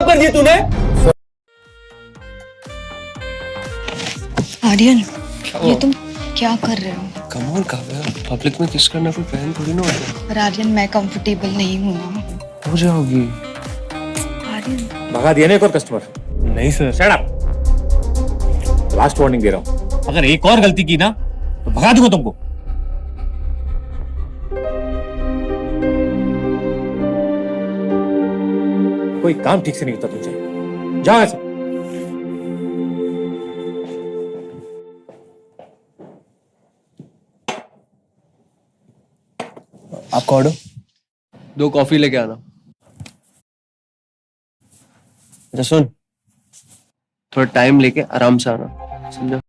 कर दिया तूने। आर्यन, ये तुम क्या कर रहे हो? कम ऑन काव्या, पब्लिक में किस करना कोई बहन थोड़ी ना होता है। पर आर्यन, मैं कंफर्टेबल नहीं हूँ ना। हो जाओगी। आर्यन, भगा दिया ना एक और कस्टमर। नहीं sir, shut up, last warning दे रहा हूँ। अगर एक और गलती की ना तो भगा दूंगा तुमको। कोई काम ठीक से नहीं होता तुझे, जाओ ऐसे। आपका ऑर्डर? 2 कॉफी लेके आना। अच्छा सुन, थोड़ा टाइम लेके आराम से आना, समझा?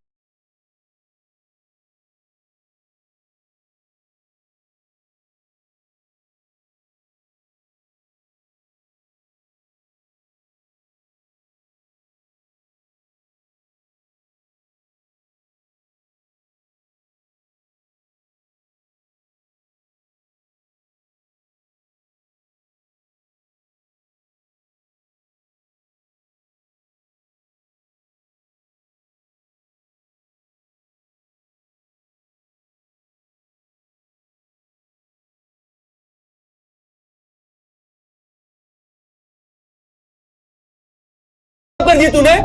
कर दिया तूने।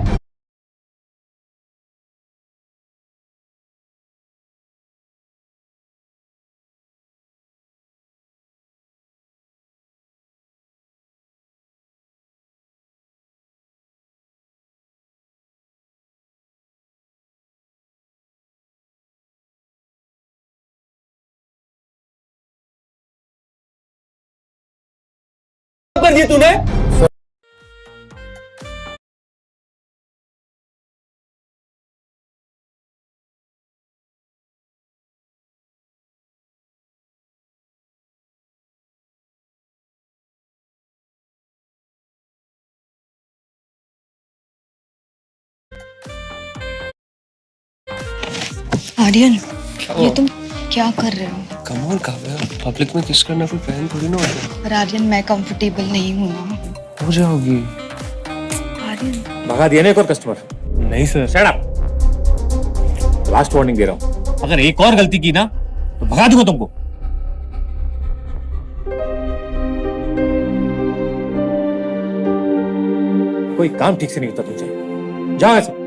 कर दिया तूने। आर्यन, ये तुम क्या कर रहे हो? कम ऑन काव्या, पब्लिक में किस करना कोई बहन थोड़ी ना होता है। पर आर्यन, मैं कंफर्टेबल नहीं हूँ ना। हो जाओगी। आर्यन, भगा दिया ना एक और कस्टमर। नहीं sir, shut up, last warning दे रहा हूँ। अगर एक और गलती की ना तो भगा दूंगा तुमको। कोई काम ठीक से नहीं होता तुझे, जाओ ऐसे।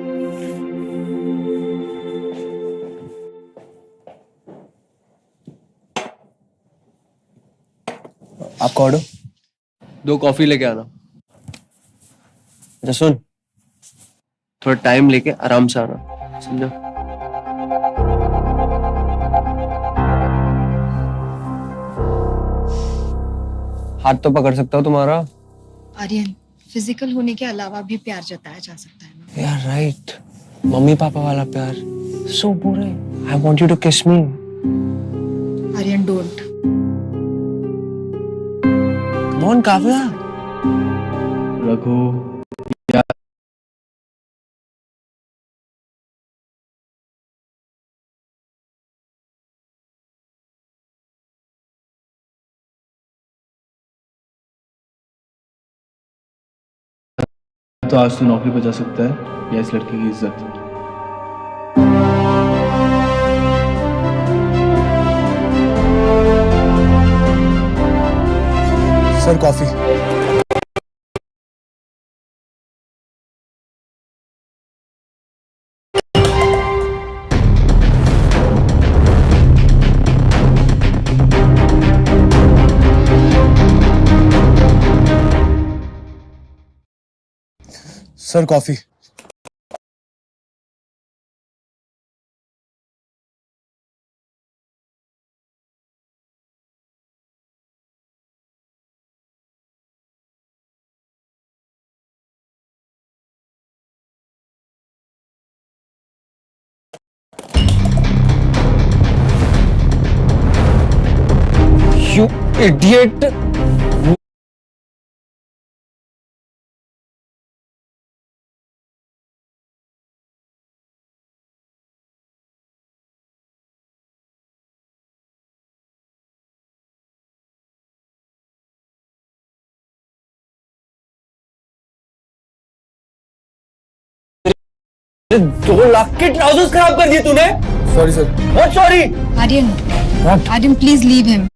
आपका ऑर्डर? 2 कॉफी लेके आना। अच्छा सुन, थोड़ा टाइम लेके आराम से आना, समझा? हाथ तो पकड़ सकता हूँ तुम्हारा। आर्यन, फिजिकल होने के अलावा भी प्यार जताया जा सकता है ना। यार राइट, मम्मी पापा वाला प्यार। सो बुरे। I want you to kiss me. Aryan, don't. Come on Kavya. Raghu, तो आज तू नौकरी पर जा सकता है या इस लड़की की इज्जत। Sir coffee. Sir coffee. You idiot! 2 lakh के ट्राउजर्स खराब कर दिए तूने। Sorry sir. What sorry? Aryan, What? Aryan please leave him.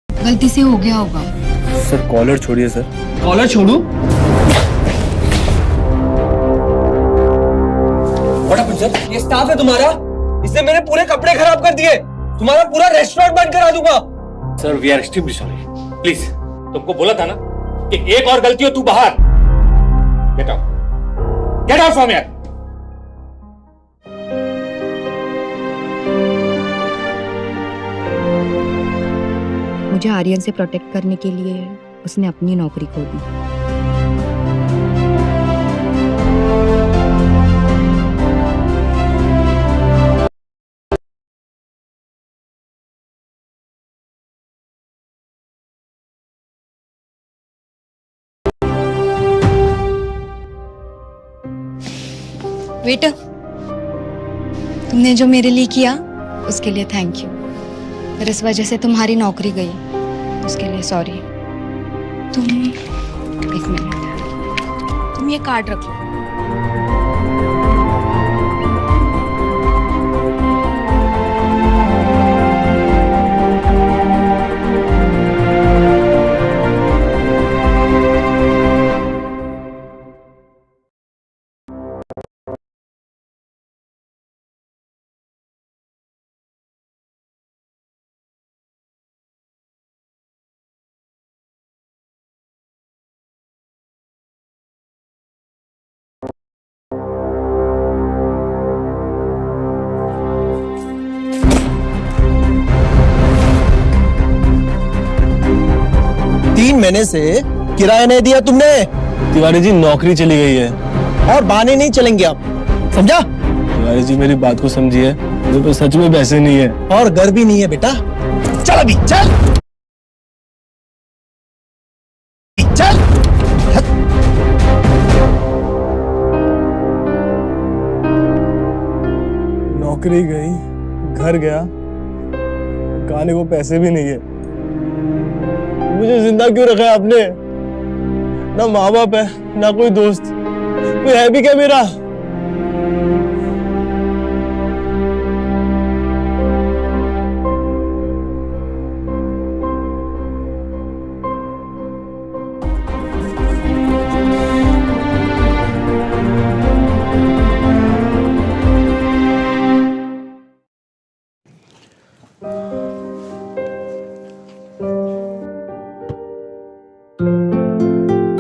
गलती से हो गया होगा। सर कॉलर छोड़िए सर। कॉलर छोड़ू? What happened sir? ये स्टाफ है तुम्हारा? इसने मेरे पूरे कपड़े खराब कर दिए। तुम्हारा पूरा रेस्टोरेंट बंद करा दूंगा। Sir we are extremely sorry. Please, तुमको बोला था ना कि एक और गलती हो तू बाहर। Get out, get out from here. मुझे आर्यन से प्रोटेक्ट करने के लिए उसने अपनी नौकरी खो दी। वेटर, तुमने जो मेरे लिए किया उसके लिए थैंक यू। पर इस वजह से तुम्हारी नौकरी गई, उसके लिए सॉरी। तुम एक मिनट, तुम ये कार्ड रख लो। तीन महीने से किराया नहीं दिया तुमने तिवारी जी नौकरी चली गई है। और बहाने नहीं चलेंगे आप, समझा? तिवारी जी मेरी बात को समझिए, मुझे तो सच में पैसे नहीं है। और घर भी नहीं है बेटा। चल अभी चल चल। नौकरी गई, घर गया, खाने को पैसे भी नहीं है। मुझे जिंदा क्यों रखा है आपने? ना माँ बाप है, ना कोई दोस्त, कोई है भी क्या मेरा?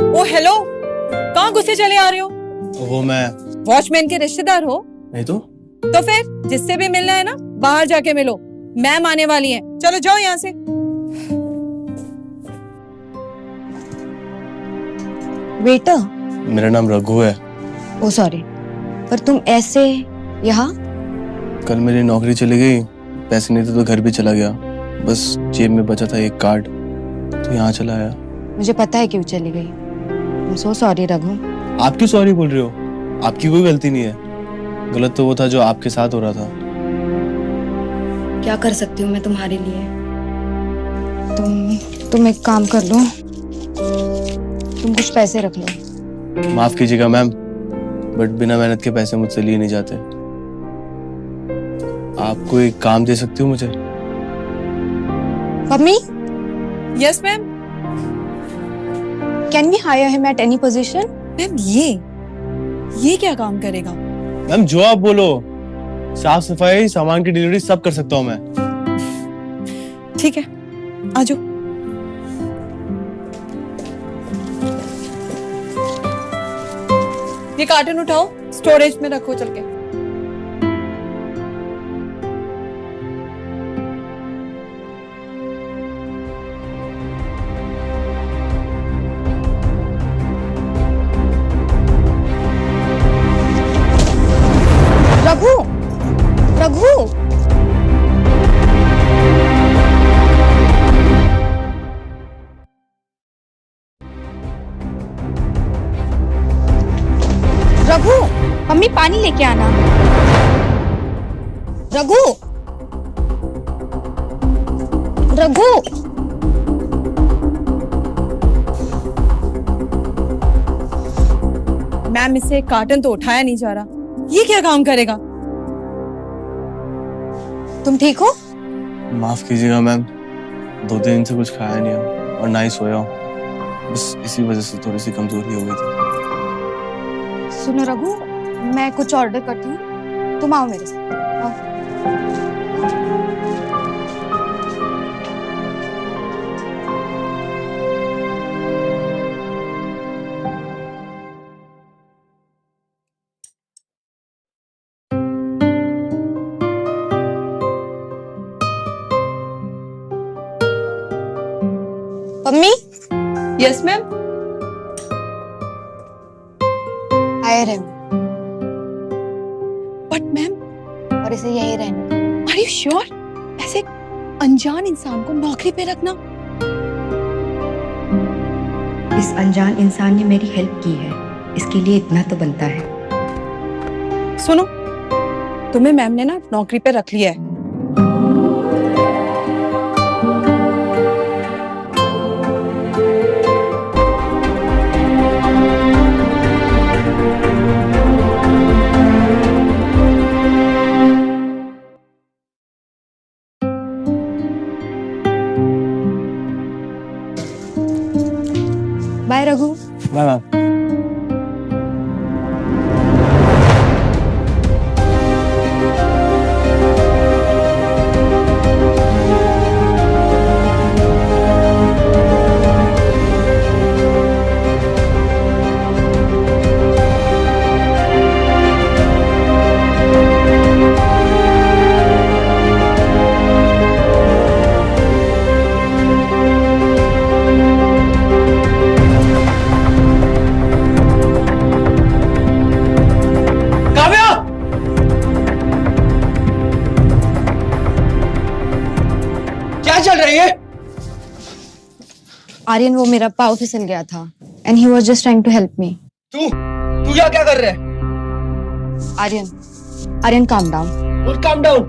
ओ हेलो, कहाँ गुस्से चले आ रहे हो? वो मैं वॉचमैन के रिश्तेदार हो? नहीं तो फिर जिससे भी मिलना है ना, बाहर जाके मिलो। मैम आने वाली हैं। चलो जाओ यहाँ से। वेटर, मेरा नाम रघु है। ओ सॉरी, पर तुम ऐसे यहाँ? कल मेरी नौकरी चली गई, पैसे नहीं थे तो घर भी चला गया। बस जेब में बचा था एक कार्ड, तो यहाँ चला आया। मुझे पता है क्यों चली गई। आई एम सो सॉरी रघु। आप क्यों सॉरी बोल रहे हो? आपकी कोई गलती नहीं है। गलत तो वो था जो आपके साथ हो रहा था। क्या कर सकती हूँ मैं तुम्हारे लिए? तुम एक काम कर लो, तुम कुछ पैसे रख लो। माफ कीजिएगा मैम, बट बिना मेहनत के पैसे मुझसे लिए नहीं जाते। आप कोई काम दे सकती हो मुझे? Mummy, yes ma'am. Can we hire him at any position? Ma'am ये क्या काम करेगा? मैम जो आप बोलो, साफ सफाई, सामान की डिलीवरी सब कर सकता हूँ मैं। ठीक है, आ जाओ। ये कार्टन उठाओ, स्टोरेज में रखो चल के। रघु, रघु, रघु, मम्मी पानी लेके आना। रघु, रघु। मैम, इससे कार्टन तो उठाया नहीं जा रहा, ये क्या काम करेगा? तुम ठीक हो? माफ कीजिएगा मैम, 2 दिन से कुछ खाया नहीं हूँ और ना ही सोया हूँ। बस इसी वजह से थोड़ी सी कमजोरी हो गई थी। सुनो रघु, मैं कुछ ऑर्डर करती हूँ, तुम आओ मेरे साथ। आओ। Mummy, yes ma'am. आए रहे बट मैम, और इसे यही रहने दो। Are you sure? ऐसे अनजान इंसान को नौकरी पे रखना? इस अनजान इंसान ने मेरी हेल्प की है, इसके लिए इतना तो बनता है। सुनो, तुम्हें मैम ने ना नौकरी पे रख लिया है। बाय रघु। Bye ma'am. चल रही है? आर्यन, वो मेरा पाँव फिसल गया था and he was just trying to help me. तू यहाँ क्या कर रहा है? Aryan, calm down. What calm down?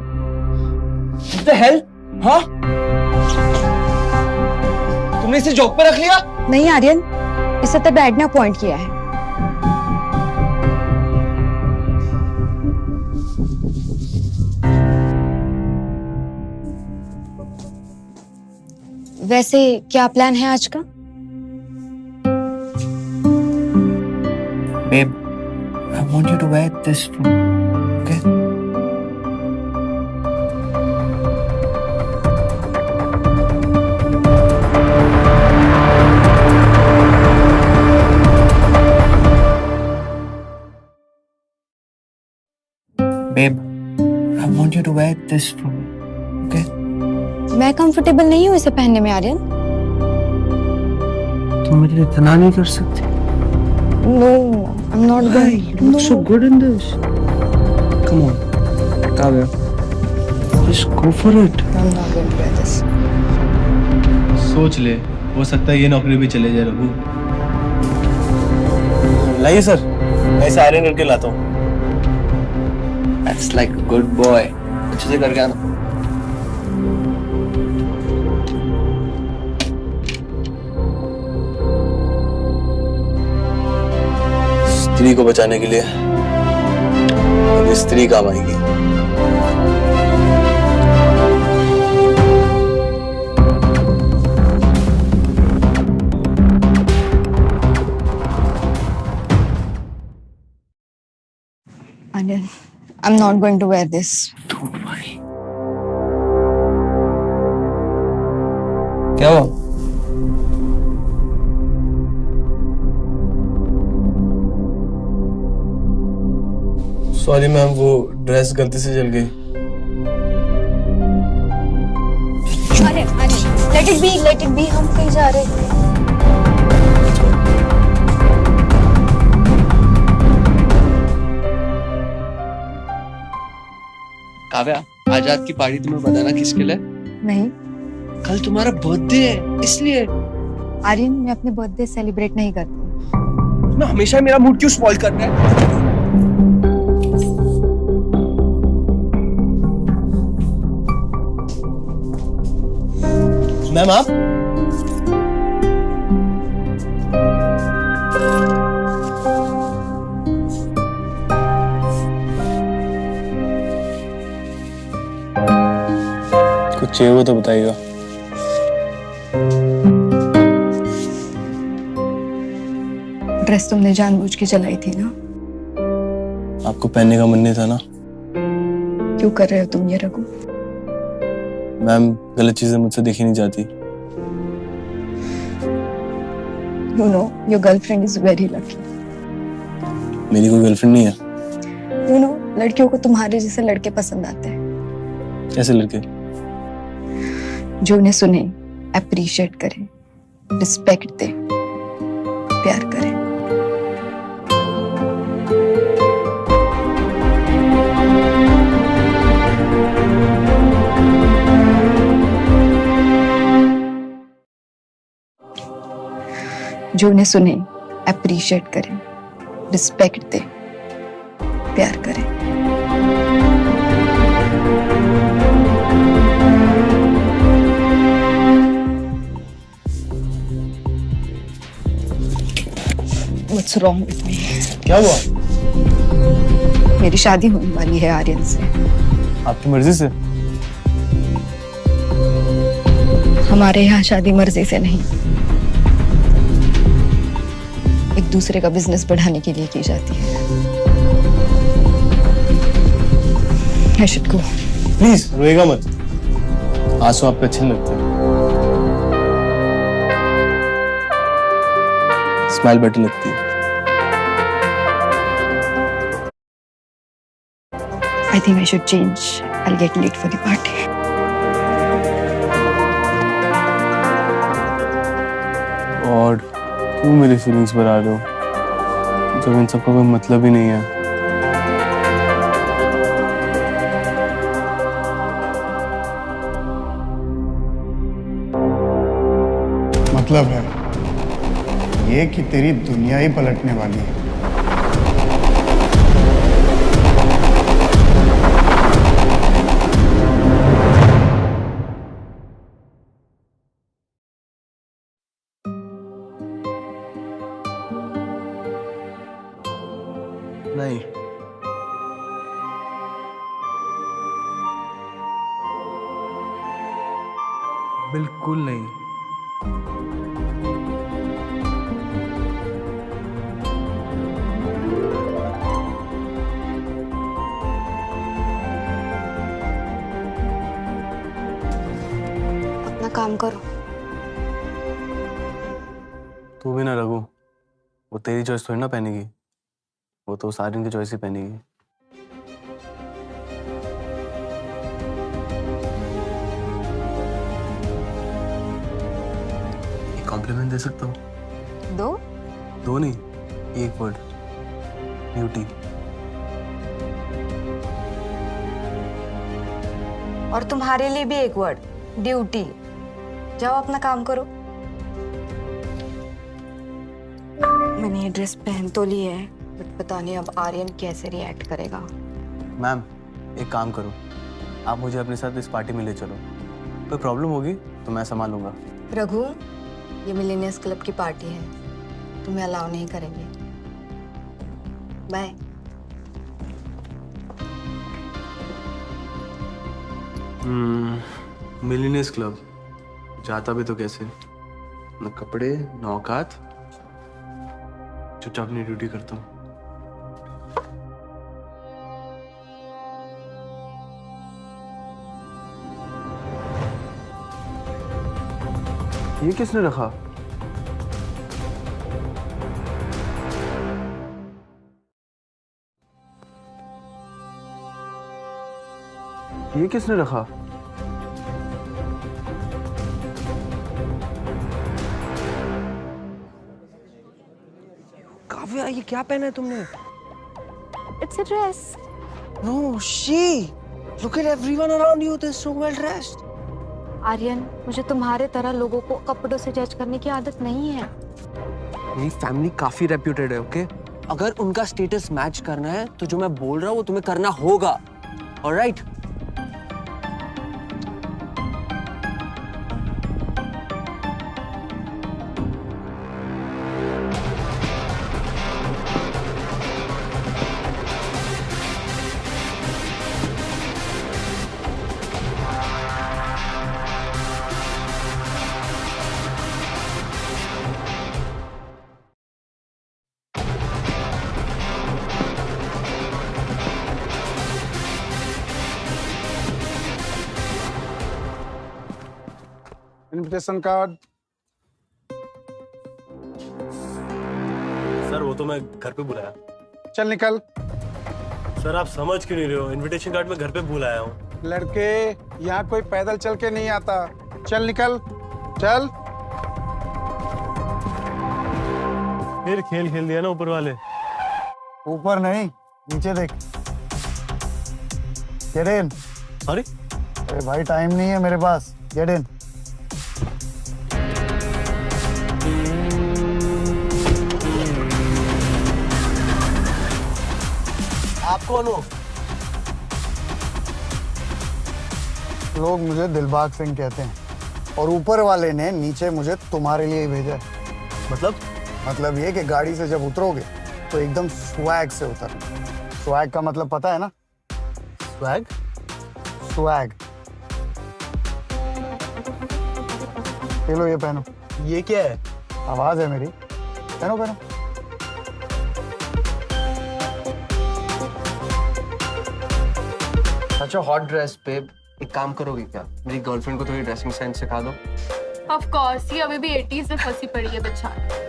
What the hell? हाँ? तुमने इसे जॉब पे रख लिया? नहीं आर्यन, इसे तो डैड ने अपॉइंट किया है। वैसे क्या प्लान है आज का? Babe, I want you to wear this from, okay? Babe, I want you to wear this from, okay? मैं कंफर्टेबल नहीं हूँ इसे पहनने में आर्यन। तुम मेरे लिए इतना नहीं कर सकते? No, I'm not going. You look so good in this. Come on, Kavya. Just go for it. I'm not going to wear this. सोच ले, हो सकता है ये नौकरी भी चले जाए रघु। लाइए सर, मैं इसे आयरन करके लाता हूँ। That's like a good boy. अच्छे से करके आना। स्त्री को बचाने के लिए अब ये स्त्री काम आएगी। Aryan, I'm not going to wear this. Don't worry. क्या हुआ? सॉरी मैम, वो ड्रेस गलती से जल गई। Aryan, let it be, हम कहीं जा रहे हैं। काव्या, आजाद की पार्टी तुम्हें बताना किसके लिए? नहीं कल तुम्हारा बर्थडे है, इसलिए। आर्यन, मैं अपने बर्थडे सेलिब्रेट नहीं करती। मैं हमेशा मेरा मूड क्यों स्पॉइल करता है? मैम आप कुछ चाहिए हो तो बताइएगा। ड्रेस तुमने जानबूझ के जलाई थी ना? आपको पहनने का मन नहीं था ना? क्यों कर रहे हो तुम ये रघु? मैम गलत चीजें मुझसे देखी नहीं जाती। You know, your girlfriend is very lucky. मेरी कोई गर्लफ्रेंड नहीं है। You know, लड़कियों को तुम्हारे जैसे लड़के पसंद आते हैं कैसे लड़के? जो उन्हें सुने, अप्रिशिएट करें, रिस्पेक्ट दे, प्यार करें। जो उन्हें सुने, अप्रिशिएट करें, रिस्पेक्ट दे, प्यार करें। What's wrong with me? क्या हुआ? मेरी शादी होने वाली है आर्यन से। आपकी मर्जी से? हमारे यहाँ शादी मर्जी से नहीं, एक दूसरे का बिजनेस बढ़ाने के लिए की जाती है। I should go. प्लीज रोएगा मत। आंसू आप पे अच्छे नहीं लगते। स्माइल बेटर लगती है। I think I should change. I'll get late for the party. और क्यों मेरी फीलिंग्स पर आ रहे हो जब इन सबका कोई मतलब ही नहीं है? मतलब है ये कि तेरी दुनिया ही पलटने वाली है। नहीं, बिल्कुल नहीं। अपना काम करो। तू भी ना रघु, वो तेरी चॉइस थोड़ी ना पहनेगी, वो तो सारिन की चॉइस ही पहनेगी। एक कॉम्प्लीमेंट दे सकता हूँ? दो? दो नहीं, एक वर्ड, ब्यूटी। और तुम्हारे लिए भी एक वर्ड, ड्यूटी। जाओ अपना काम करो। मैंने ये ड्रेस पहन तो ली है, बट पता नहीं अब आर्यन कैसे रिएक्ट करेगा। मैम एक काम करो, आप मुझे अपने साथ इस पार्टी में ले चलो। कोई प्रॉब्लम होगी तो मैं संभालूंगा। रघु, ये मिलेनियर्स क्लब की पार्टी है, तुम्हें अलाउ नहीं करेंगे। बाय। मिलियनेयर्स क्लब जाता भी तो कैसे? न कपड़े न औकात, चुपचाप अपनी ड्यूटी करता हूँ। ये किसने रखा? ये किसने रखा? काव्या, ये क्या पहना है तुमने? It's a dress. No, she. Look at everyone around you. They're so well dressed. Aryan, मुझे तुम्हारे तरह लोगों को कपड़ों से जज करने की आदत नहीं है। मेरी फैमिली काफी रेप्यूटेड है, ओके? अगर उनका स्टेटस मैच करना है तो जो मैं बोल रहा हूँ वो तुम्हें करना होगा, ऑलराइट? Invitation card. सर वो तो मैं घर पे बुलाया। चल निकल। सर आप समझ क्यों नहीं रहे हो? इनविटेशन कार्ड मैं घर पे भूल आया हूँ। लड़के, यहाँ कोई पैदल चल के नहीं आता। चल निकल, चल। फिर खेल खेल दिया ना ऊपर वाले। ऊपर नहीं, नीचे देख। Get in. सॉरी। अरे भाई टाइम नहीं है मेरे पास। Get in. आप कौन हो? लोग मुझे दिलबाग सिंह कहते हैं और ऊपर वाले ने नीचे मुझे तुम्हारे लिए ही भेजा है। मतलब ये कि गाड़ी से जब उतरोगे तो एकदम स्वैग से उतरना। स्वैग का मतलब पता है ना? स्वैग? स्वैग। ये लो, ये पहनो। ये क्या है? आवाज है मेरी। पहनो पहनो। अच्छा हॉट ड्रेस पे एक काम करोगे क्या? मेरी गर्लफ्रेंड को थोड़ी ड्रेसिंग सेंस सिखा दो। ऑफ कोर्स, ये अभी भी 80s में फंसी पड़ी है बेचारी।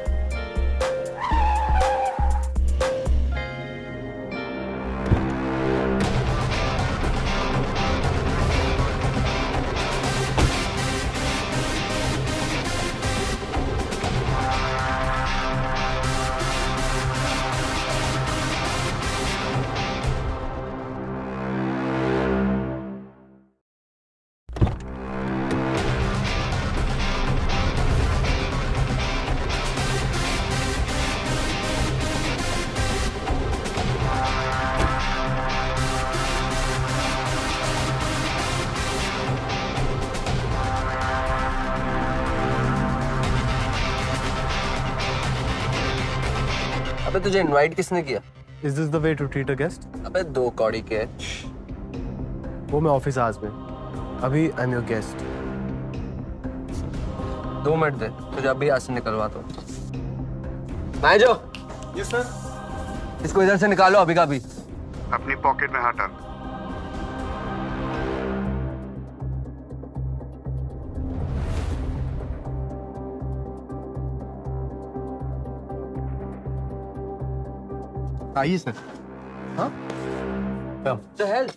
अबे तुझे इनवाइट किसने किया? Is this the way to treat a guest? अबे दो कौड़ी के। वो मैं ऑफिस आज में। अभी I am your guest. 2 minute दे, तुझे अभी यहाँ से निकलवा दो। मैजो। Yes sir. इसको इधर से निकालो अभी का अभी। अपनी पॉकेट में हाथ डाल। आइए सर। हाँ? The hell?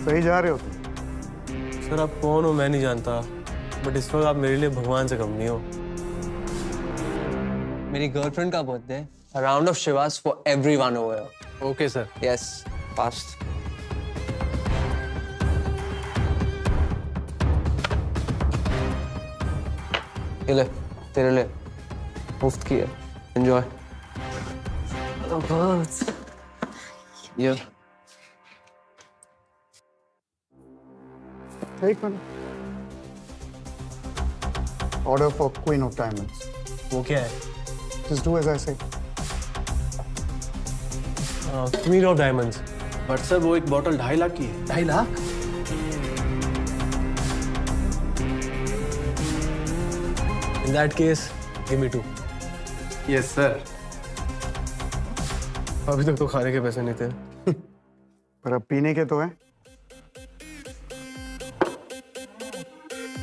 सही जा रहे हो तुम। सर आप कौन हो मैं नहीं जानता, बट इस वक्त आप मेरे लिए भगवान से कम नहीं हो। मेरी गर्लफ्रेंड का बर्थडे है। A round of Shivas for everyone over here. Okay sir. Yes, fast. ये ले, तेरे लिए मुफ्त की है। Enjoy. Oh, birds. Yeah. एक minute. Order for queen of diamonds. वो क्या है? जस्ट डू एज आई से। Queen of diamonds. But sir वो एक बॉटल 2.5 लाख की है। 2.5 lakh? In that case give me 2। Yes sir. अभी तक तो खाने के पैसे नहीं थे। पर अब पीने के तो है।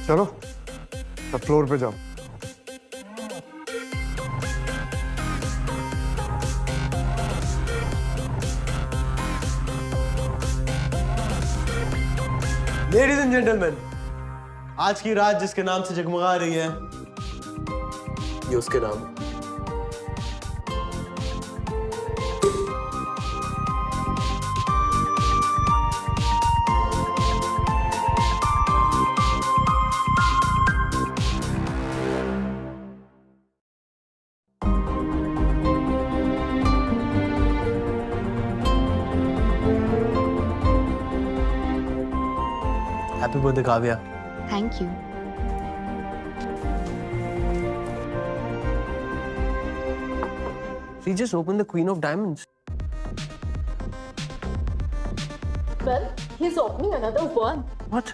चलो अब फ्लोर पे जाओ। लेडीज एंड जेंटलमैन, आज की रात जिसके नाम से जगमगा रही है, ये उसके नाम है। Happy birthday Kavya. Thank you. She just opened the Queen of Diamonds. Well, he's opening another one. What?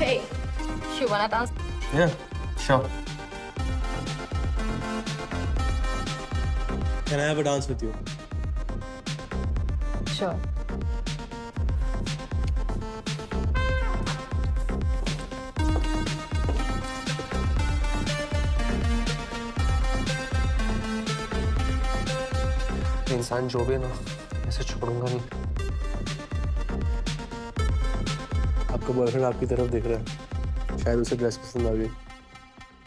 Hey, you wanna dance? Yeah, sure. Can I have a dance with you? Sure. इंसान जो भी है ना, ऐसे छोड़ूंगा नहीं। आपका boyfriend आपकी तरफ देख रहा है, शायद उसे ड्रेस पसंद आ गई।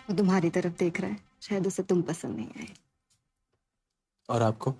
वो तुम्हारी तरफ देख रहा है, शायद उसे तुम पसंद नहीं आए। और आपको?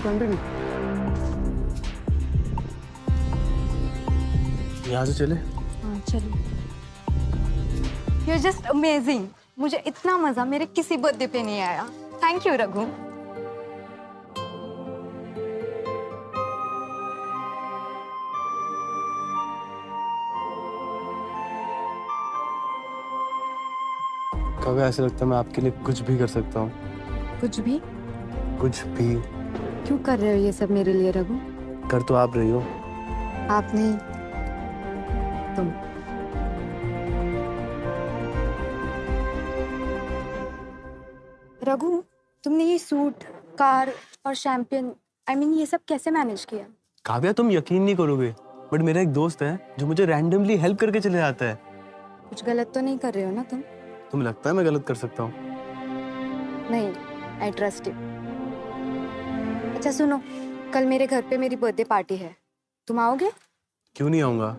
कंटिन्यू। यहाँ से चले? हाँ चलो। You're just amazing. मुझे इतना मजा मेरे किसी बर्थडे पे नहीं आया। Thank you Raghu. कभी ऐसा लगता है मैं आपके लिए कुछ भी कर सकता हूँ। कुछ भी? कुछ भी। क्यों कर रहे हो ये सब मेरे लिए रघु? कर तो आप रही हो। आप नहीं, तुम। रघु, तुमने ये सूट, कार और शैंपियन, ये सब कैसे मैनेज किया? काव्या, तुम यकीन नहीं करोगे, बट मेरा एक दोस्त है जो मुझे रैंडमली हेल्प करके चले जाता है। कुछ गलत तो नहीं कर रहे हो ना तुम? तुम्हें लगता है मैं गलत कर सकता हूँ? नहीं, आई ट्रस्ट यू। अच्छा सुनो, कल मेरे घर पे मेरी बर्थडे पार्टी है, तुम आओगे? क्यों नहीं आऊंगा,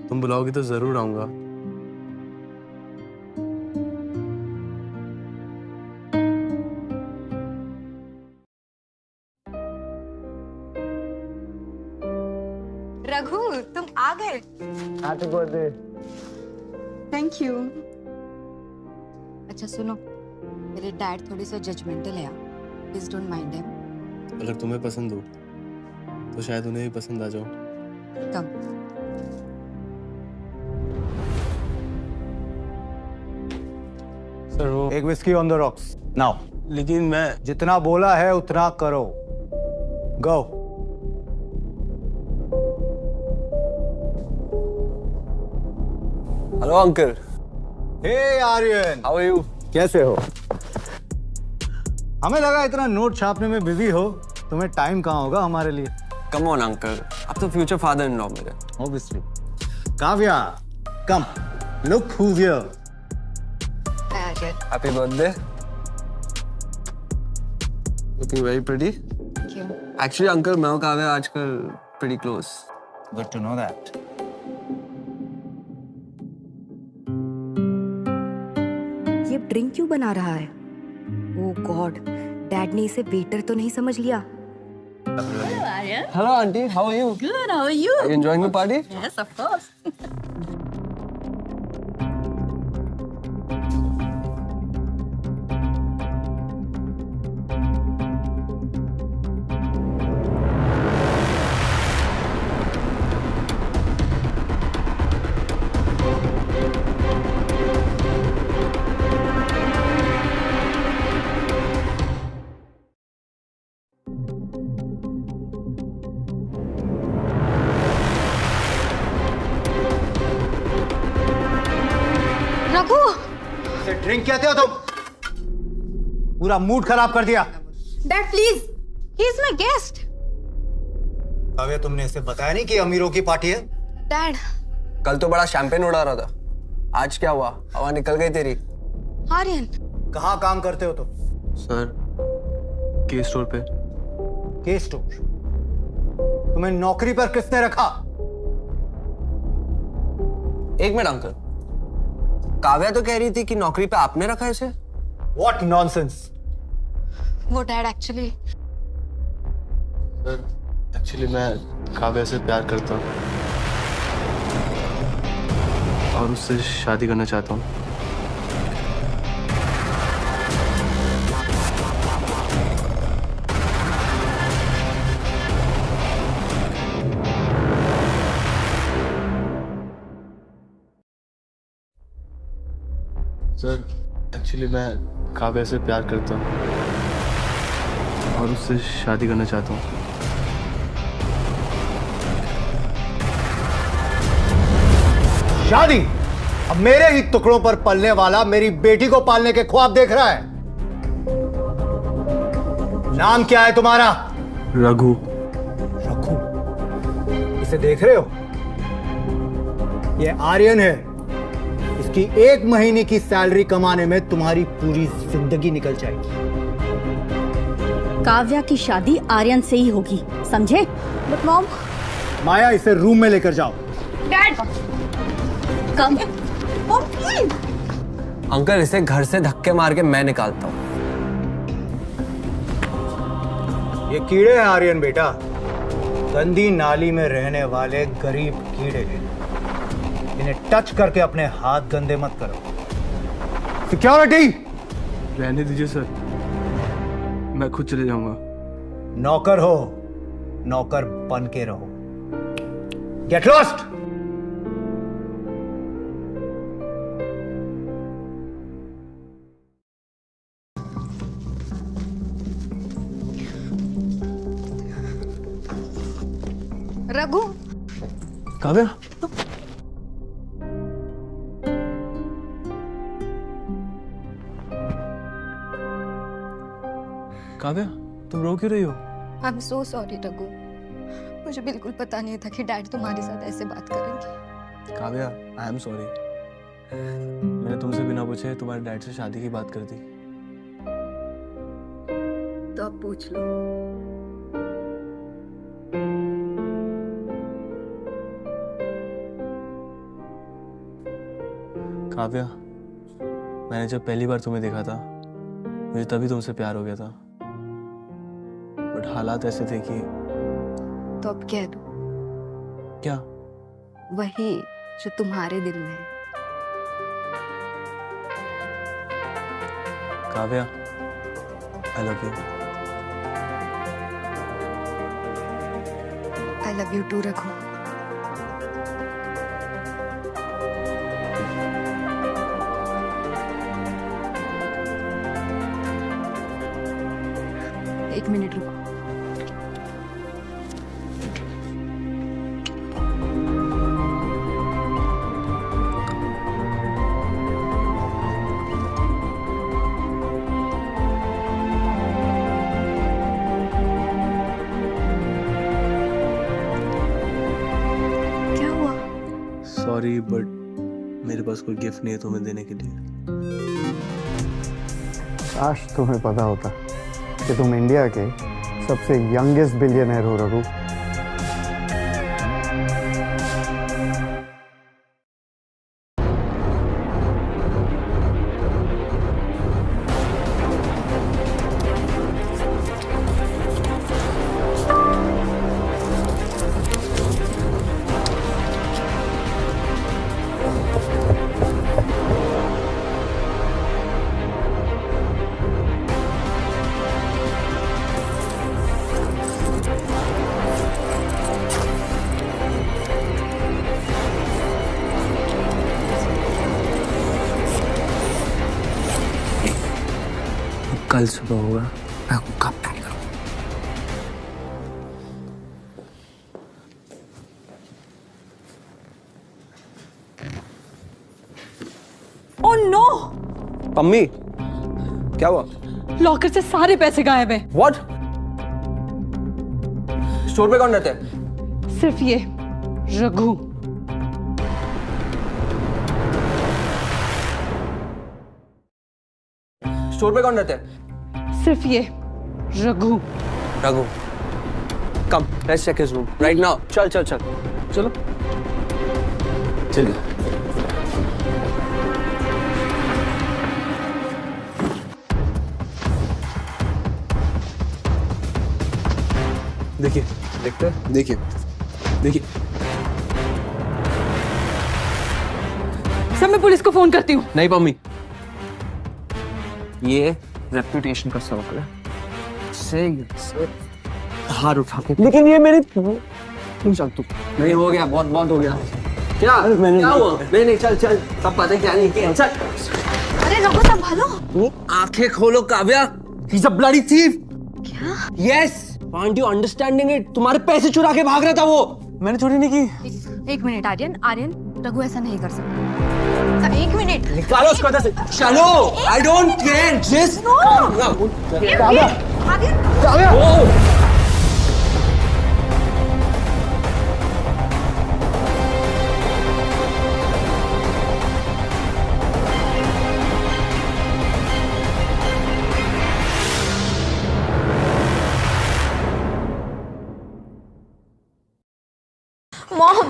तुम बुलाओगी तो जरूर आऊंगा। रघु, तुम आ गए। Happy birthday. Thank you. अच्छा सुनो, मेरे डैड थोड़ी सा जजमेंटल है, प्लीज डोंट माइंड हिम। अगर तुम्हें पसंद हो तो शायद उन्हें भी पसंद आ जाओ। कम। सर वो एक whisky on the rocks now. लेकिन मैं जितना बोला है उतना करो। Go. Hello uncle. Hey Aryan, how are you? कैसे हो? हमें लगा इतना नोट छापने में बिजी हो, तुम्हें टाइम कहाँ होगा हमारे लिए। कम ऑन अंकल, आप तो फ्यूचर फादर इन लॉ मेरे। Obviously. Kavya, come, look who's here. Happy birthday. Looking very pretty. Thank you. Actually uncle, मैं और काव्या आजकल pretty close. Good to know that. ये ड्रिंक क्यों बना रहा है? ओह गॉड, डैड ने इसे वेटर तो नहीं समझ लिया। Hello auntie, how are you? Good, how are you? Are you enjoying the party? Yes, of course. Raghu, drink कहते हो तुम? पूरा मूड खराब कर दिया। Dad please, he is my guest. Kavya, तुमने इसे बताया नहीं कि अमीरों की पार्टी है? डैड। कल तो बड़ा शैंपेन उड़ा रहा था, आज क्या हुआ? हवा निकल गई तेरी। आर्यन। कहाँ काम करते हो तुम? सर, के स्टोर पे। के स्टोर? तुम्हें नौकरी पर किसने रखा? एक मिनट अंकल, काव्या तो कह रही थी कि नौकरी पे आपने रखा है इसे। What nonsense! वो डैड एक्चुअली सर, एक्चुअली मैं काव्या से प्यार करता हूँ और उससे शादी करना चाहता हूँ। सर, एक्चुअली मैं काव्या से प्यार करता हूँ और उससे शादी करना चाहता हूँ। शादी? अब मेरे ही टुकड़ों पर पलने वाला मेरी बेटी को पालने के ख्वाब देख रहा है। नाम क्या है तुम्हारा? रघु। रघु? इसे देख रहे हो? ये आर्यन है। इसकी 1 महीने की सैलरी कमाने में तुम्हारी पूरी जिंदगी निकल जाएगी। काव्या की शादी आर्यन से ही होगी, समझे? But mom. माया, इसे रूम में लेकर जाओ। डैड कम। अंकल, इसे घर से धक्के मार के मैं निकालता हूँ। ये कीड़े हैं आर्यन बेटा, गंदी नाली में रहने वाले गरीब कीड़े हैं। इन्हें टच करके अपने हाथ गंदे मत करो। सिक्योरिटी! रहने दीजिए सर, मैं खुद चले जाऊंगा। नौकर हो, नौकर बन के रहो। Get lost! रघु। काव्या, काव्या, तुम रो क्यों रही हो? I am so sorry Raghu, मुझे बिल्कुल पता नहीं था कि डैड तुम्हारे साथ ऐसे बात करेंगे। Kavya, I am sorry. मैंने तुमसे बिना पूछे तुम्हारे डैड से शादी की बात कर दी। तो अब पूछ लो। काव्या, मैंने जब पहली बार तुम्हें देखा था मुझे तभी तुमसे प्यार हो गया था, बट हालात ऐसे थे कि। तो अब कह दो। क्या? वही जो तुम्हारे दिल में है। Kavya, I love you. I love you too Raghu. एक मिनट रुको। क्या हुआ? सॉरी, बट मेरे पास कोई गिफ्ट नहीं है तुम्हें देने के लिए। काश तुम्हें पता होता कि तुम इंडिया के सबसे यंगेस्ट बिलियनर हो रघु। कल सुबह होगा, मैं आपको कब पैक करूँ? Oh no! पम्मी, क्या हुआ? लॉकर से सारे पैसे गायब हैं। What? स्टोर पे कौन रहते हैं? सिर्फ ये रघु। स्टोर पे कौन रहता है? सिर्फ ये Raghu. Raghu, come let's check his room right now. चल चल चल चलो चलिए। देखिए, देखते हैं। देखिए, देखिए। सर मैं पुलिस को फोन करती हूँ। नहीं पम्मी, ये रेपुटेशन का सवाल है। से हार उठा के, लेकिन ये मेरी तुम चल तू। नहीं हो गया, बहुत बहुत हो गया। क्या मैंने क्या हुआ? नहीं चल चल, सब पता है क्या नहीं किया। चल। अरे रघु संभालो। तू आंखें खोलो Kavya, he's a bloody thief। क्या? Yes, aren't you understanding it? तुम्हारे पैसे चुरा के भाग रहा था वो। मैंने चोरी नहीं की। एक मिनट आर्यन, आर्यन रघु ऐसा नहीं कर सकता। एक मिनट। निकालो उसको इधर से। चलो, I don't care, just Kavya, Kavya. Mom.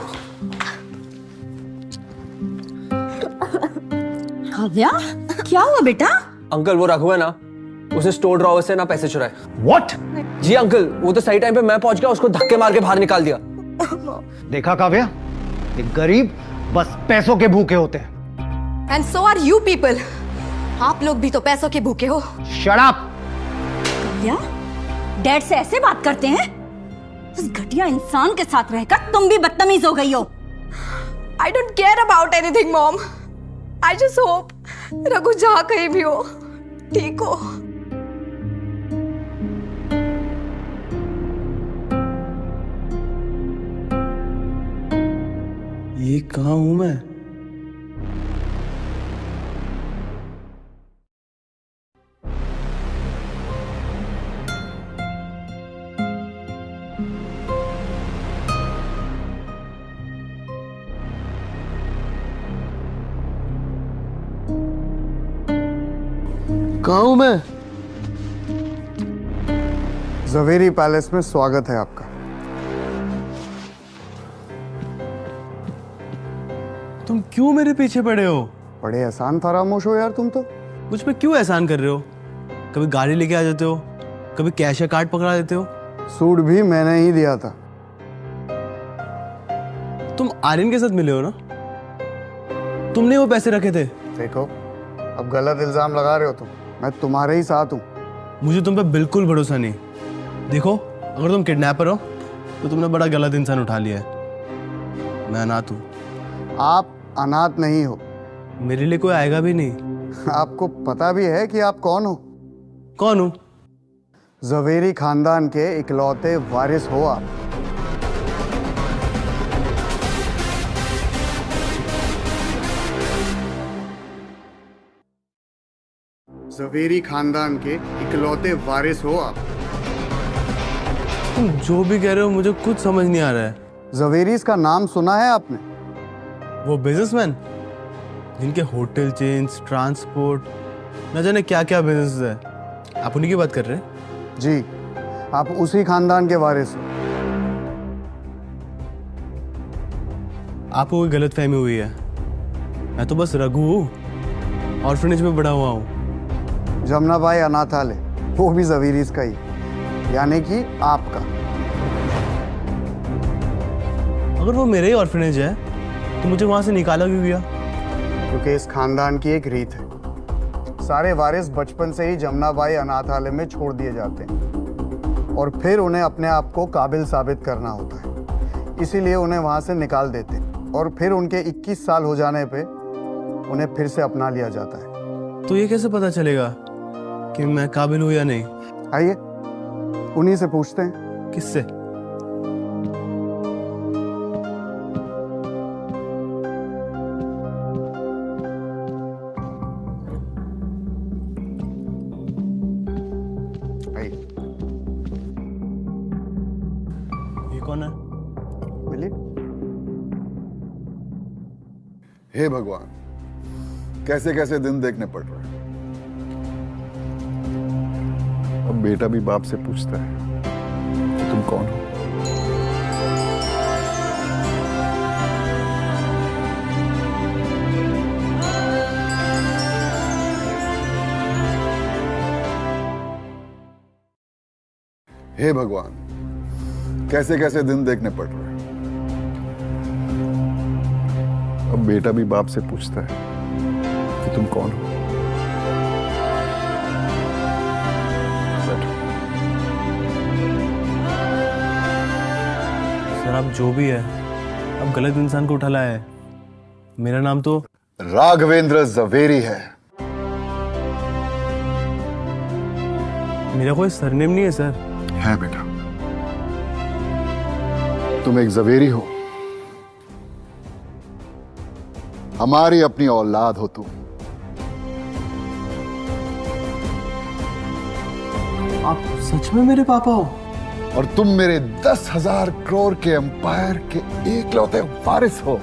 Kavya, क्या हुआ बेटा? अंकल वो रघु है ना, उसे स्टोर ड्रॉवर से ना पैसे चुराए। What? जी अंकल, वो तो सही टाइम पे मैं पहुंच गया, उसको धक्के मार के बाहर निकाल दिया। देखा काव्या, एक गरीब बस पैसों के भूखे होते हैं। And so are you people. आप लोग भी तो पैसों के भूखे हो। Shut up. काव्या, डैड से ऐसे बात करते हैं? उस घटिया इंसान के साथ रहकर तुम भी बदतमीज हो गई हो। I don't care about anything, Mom. I just hope Raghu जहाँ कहीं भी हो, ठीक हो। ये कहाँ हूं मैं? कहाँ हूं मैं? जवेरी पैलेस में स्वागत है आपका। तुम क्यों मेरे पीछे पड़े हो? बड़े एहसान फरामोश हो यार तुम तो। मुझ पे क्यों एहसान कर रहे हो? कभी गाड़ी लेके आ जाते हो, कभी कैश या कार्ड पकड़ा देते हो। सूट भी मैंने ही दिया था। तुम आर्यन के साथ मिले हो ना? तुमने वो पैसे रखे थे। देखो, अब गलत इल्जाम लगा रहे हो तुम। मैं तुम्हारे ही साथ हूँ। मुझे तुम पे बिल्कुल भरोसा नहीं। देखो, अगर तुम किडनैपर हो तो तुमने बड़ा गलत इंसान उठा लिया है। मैं अनाथ हूँ। आप अनाथ नहीं हो। मेरे लिए कोई आएगा भी नहीं। आपको पता भी है कि आप कौन हो? कौन हूँ? जवेरी खानदान के इकलौते वारिस हो आप। जवेरी खानदान के इकलौते वारिस हो आप। तुम जो भी कह रहे हो मुझे कुछ समझ नहीं आ रहा है। जवेरीज का नाम सुना है आपने? वो बिजनेसमैन जिनके होटल चेन्स, ट्रांसपोर्ट, न जाने क्या क्या बिजनेस है। आप उन्हीं की बात कर रहे हैं? जी, आप उसी खानदान के वारिस हो। आपको कोई गलतफहमी हुई है। मैं तो बस रघु हूँ, ऑर्फनेज में बड़ा हुआ हूँ। जमुनाबाई अनाथालय, वो भी जवेरीज का ही, यानी कि आपका। अगर वो मेरे ही ऑर्फनेज है तो मुझे वहां से निकाला क्यों गया? क्योंकि इस खानदान की एक रीत है, सारे वारिस बचपन से ही जमुनाबाई अनाथालय में छोड़ दिए जाते हैं और फिर उन्हें अपने आप को काबिल साबित करना होता है। इसीलिए उन्हें वहां से निकाल देते हैं और फिर उनके 21 साल हो जाने पे उन्हें फिर से अपना लिया जाता है। तो ये कैसे पता चलेगा कि मैं काबिल हूँ या नहीं? आइए, उन्हीं से पूछते हैं। किससे? आइए। ये कौन है? हे भगवान, कैसे कैसे दिन देखने पड़ रहे हैं। अब बेटा भी बाप से पूछता है कि तुम कौन हो। हे भगवान, कैसे कैसे दिन देखने पड़ रहे हैं। अब बेटा भी बाप से पूछता है कि तुम कौन हो। सर आप जो भी है, अब गलत इंसान को उठा लाया है। मेरा नाम तो राघवेंद्र जवेरी है। मेरा कोई सरनेम नहीं है सर। है बेटा, तुम एक जवेरी हो। हमारी अपनी औलाद हो तुम। आप सच में मेरे पापा हो? और तुम मेरे 10,000 करोड़ के एम्पायर के एकलौते वारिस हो।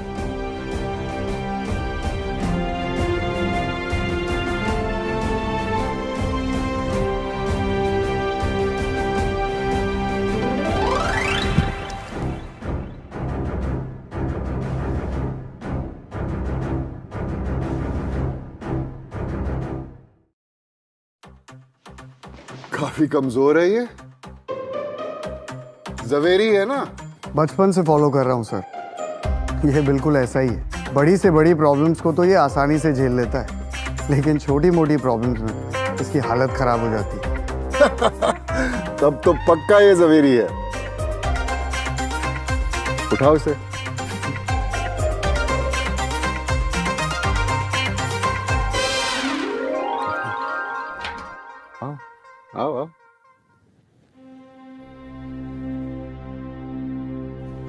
काफी कमजोर है ये। जवेरी है ना? बचपन से फॉलो कर रहा हूँ सर। ये बिल्कुल ऐसा ही है। बड़ी से बड़ी प्रॉब्लम्स को तो ये आसानी से झेल लेता है, लेकिन छोटी मोटी प्रॉब्लम्स में इसकी हालत खराब हो जाती है। तब तो पक्का ये जवेरी है। उठाओ इसे। आओ आओ।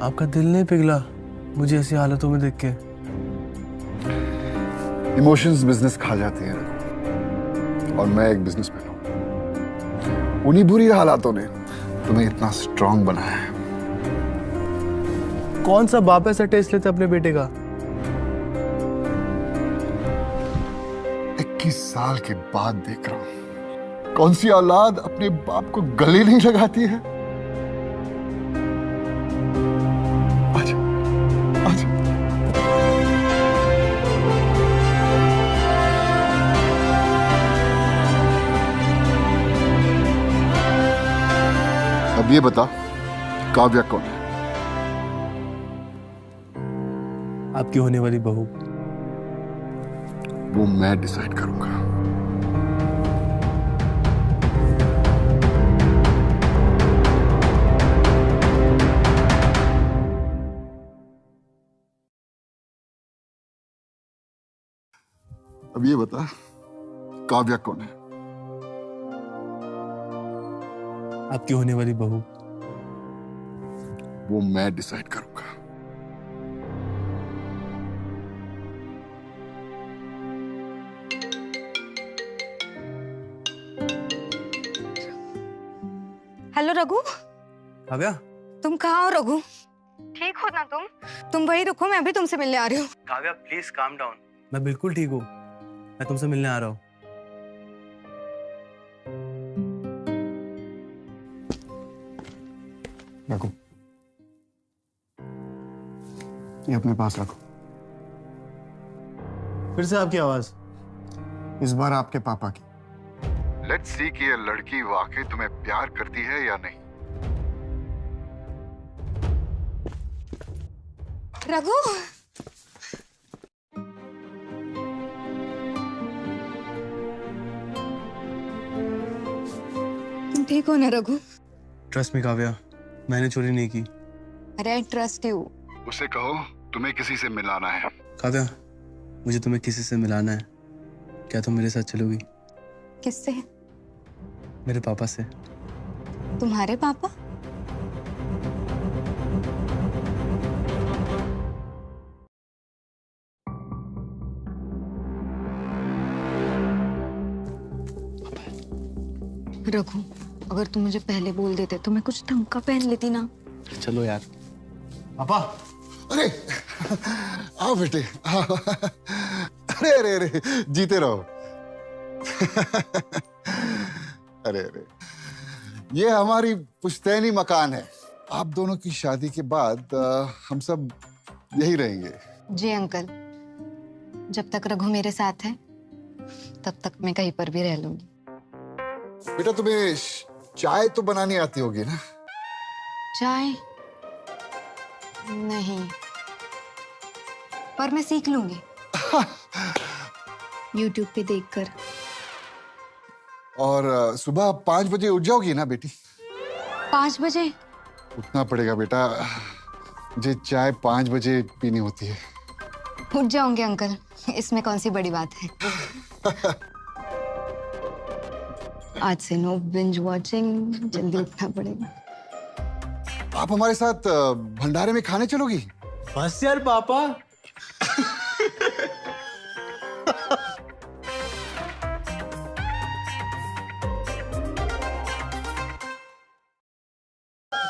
आपका दिल नहीं पिघला मुझे ऐसी हालतों में देख के? इमोशंस बिजनेस खा जाते हैं और मैं एक बिजनेसमैन हूं। उन्हीं बुरी हालातों ने तुम्हें इतना स्ट्रांग बनाया है। कौन सा बाप ऐसा टेस्ट लेता अपने बेटे का? 21 साल के बाद देख रहा हूं, कौन सी औलाद अपने बाप को गले नहीं लगाती है। आजा, आजा। अब ये बता, काव्या कौन है? आपकी होने वाली बहू। वो मैं डिसाइड करूंगा। अब ये बता, काव्या कौन है? आपकी होने वाली बहू। वो मैं डिसाइड करूंगा। हेलो रघु। काव्या, तुम कहाँ हो रघु? ठीक हो ना तुम? तुम वही रुको, मैं अभी तुमसे मिलने आ रही हूँ। Kavya please calm down. मैं बिल्कुल ठीक हूँ, मैं तुमसे मिलने आ रहा हूँ। रखो, ये अपने पास रखो। फिर से आपकी आवाज? इस बार आपके पापा की। लेट्स सी कि ये लड़की वाकई तुम्हें प्यार करती है या नहीं। रघु, तुम ठीक हो ना रघु? ट्रस्ट मी काव्या, मैंने चोरी नहीं की। अरे आई ट्रस्ट यू। उसे कहो तुम्हें किसी से मिलाना है। काव्या, मुझे तुम्हें किसी से मिलाना है। क्या तुम मेरे साथ चलोगी? किससे? मेरे पापा से। तुम्हारे पापा? रघु, अगर तुम मुझे पहले बोल देते तो मैं कुछ ढंग का पहन लेती ना। चलो यार। पापा। अरे आओ बेटे आओ। अरे अरे अरे जीते रहो। अरे अरे ये हमारी पुश्तैनी मकान है। आप दोनों की शादी के बाद हम सब यही रहेंगे। जी अंकल, जब तक रघु मेरे साथ है तब तक मैं कहीं पर भी रह लूंगी। बेटा तुम्हें चाय तो बनानी आती होगी ना? चाय नहीं, पर मैं सीख लूंगी YouTube पे देखकर। और सुबह 5 बजे उठ जाओगी ना बेटी? 5 बजे? उठना पड़ेगा बेटा, मुझे चाय 5 बजे पीनी होती है। उठ जाऊंगे अंकल, इसमें कौन सी बड़ी बात है। आज से नो बिंज वॉचिंग, जल्दी उठना पड़ेगा। आप हमारे साथ भंडारे में खाने चलोगी? बस यार पापा।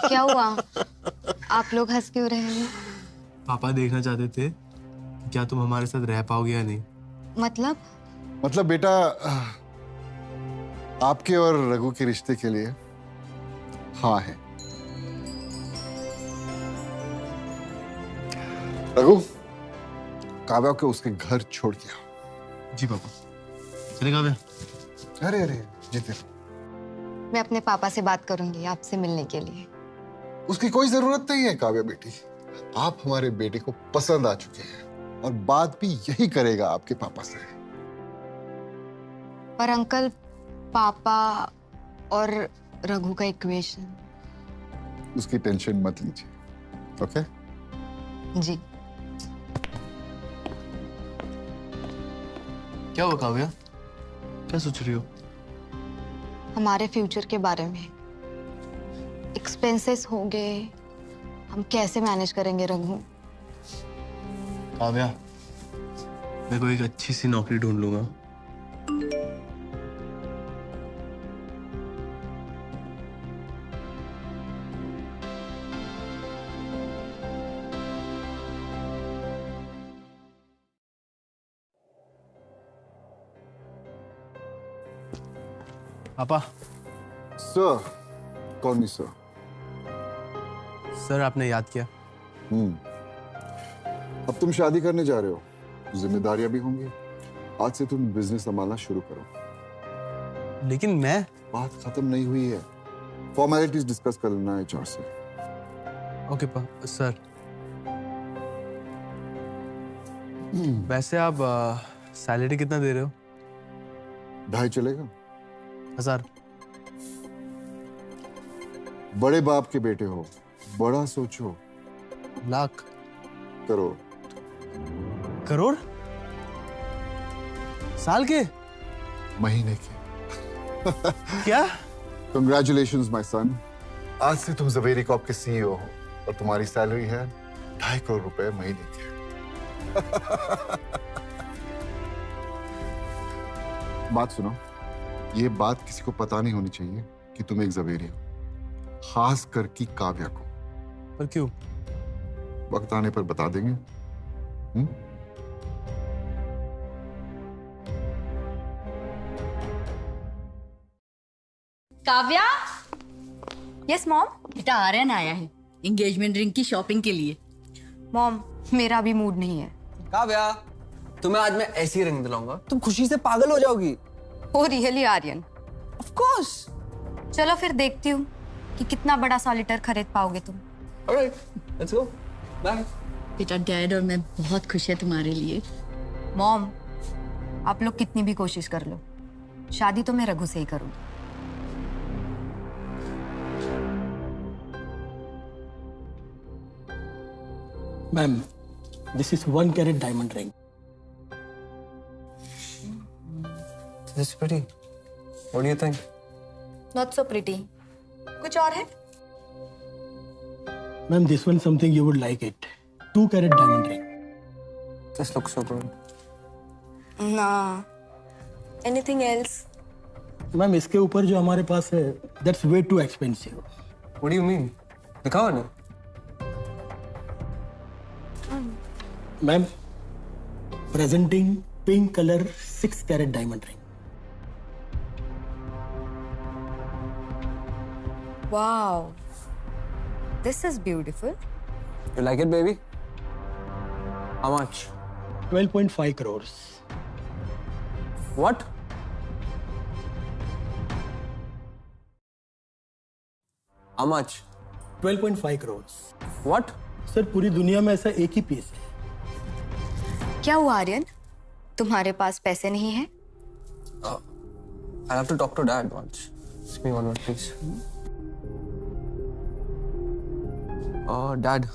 क्या हुआ, आप लोग हंस क्यों रहे हैं? पापा देखना चाहते थे क्या तुम हमारे साथ रह पाओगे या नहीं। मतलब बेटा आपके और रघु के रिश्ते के लिए हाँ है। रघु, काव्या को उसके घर छोड़ के आओ। जी पापा। चले काव्या? अरे अरे जीते। मैं अपने पापा से बात करूंगी आपसे मिलने के लिए। उसकी कोई जरूरत नहीं है काव्या बेटी, आप हमारे बेटे को पसंद आ चुके हैं और बात भी यही करेगा आपके पापा से। पर अंकल, पापा और रघु का इक्वेशन। उसकी टेंशन मत लीजिए, ओके? जी। क्या हुआ काव्या, क्या सोच रही हो? हमारे फ्यूचर के बारे में। एक्सपेंसेस होंगे, हम कैसे मैनेज करेंगे रघु? काव्या, मैं कोई एक अच्छी सी नौकरी ढूंढ लूंगा। पापा। सर, कॉल मी सर। सर आपने याद किया। अब तुम शादी करने जा रहे हो, जिम्मेदारियां भी होंगी। आज से तुम बिजनेस संभालना शुरू करो। लेकिन मैं। बात खत्म नहीं हुई है, फॉर्मेलिटीज डिस्कस कर लेना है HR से। Okay sir. वैसे आप सैलरी कितना दे रहे हो? 2.5 चलेगा? 1000। बड़े बाप के बेटे हो, बड़ा सोचो। लाख? करोड़? करोड़? साल के? महीने के। क्या? Congratulations my son, आज से तुम जवेरी कॉर्प के CEO हो और तुम्हारी सैलरी है 2.5 करोड़ रुपए महीने की। बात सुनो, ये बात किसी को पता नहीं होनी चाहिए कि तुम एक जवेरी हो, खास कर की काव्या को। पर क्यों? वक्त आने पर बता देंगे। काव्या। Yes mom. बेटा आर्यन आया है एंगेजमेंट रिंग की शॉपिंग के लिए। मॉम, मेरा अभी मूड नहीं है। काव्या, तुम्हें आज मैं ऐसी रिंग दिलाऊंगा, तुम खुशी से पागल हो जाओगी। Oh really Aryan? Of course. चलो फिर देखती हूँ कि कितना बड़ा सॉलिटर खरीद पाओगे तुम। Alright, let's go. बाय। बेटा डैड और मैं बहुत खुश है तुम्हारे लिए। मॉम, आप लोग कितनी भी कोशिश कर लो, शादी तो मैं रघु से ही करूंगी। Ma'am, this is 1 carat diamond ring. This is pretty. What do you think? Not so pretty. कुछ और है? Ma'am, this one something you would like it. 2 carat diamond ring. This looks so good. Nah. Anything else? Ma'am, इसके ऊपर जो हमारे पास है, that's way too expensive. What do you mean? दिखाओ ना। Ma'am, presenting pink colour 6 carat diamond ring. Wow, this is beautiful. You like it, baby? How much? 12.5 crores. What? How much? 12.5 crores. What? Sir, पूरी दुनिया में ऐसा एक ही piece है. क्या हुआ आर्यन? तुम्हारे पास पैसे नहीं हैं? I'll have to talk to Dad once. Just give me 1 minute, please. Dad,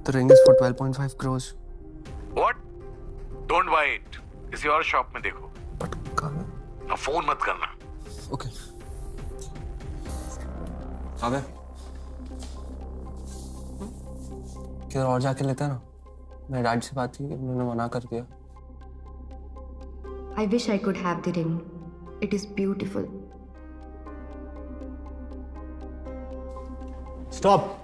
the ring is for 12.5 crores. What? Don't buy it. किसी और शॉप में देखो. But अब फोन मत करना. Okay. काव्या, किधर और जाके लेते हैं ना. मेरे डैड से बात की, उन्होंने मना कर दिया. I wish I could have the ring. It is beautiful. Stop.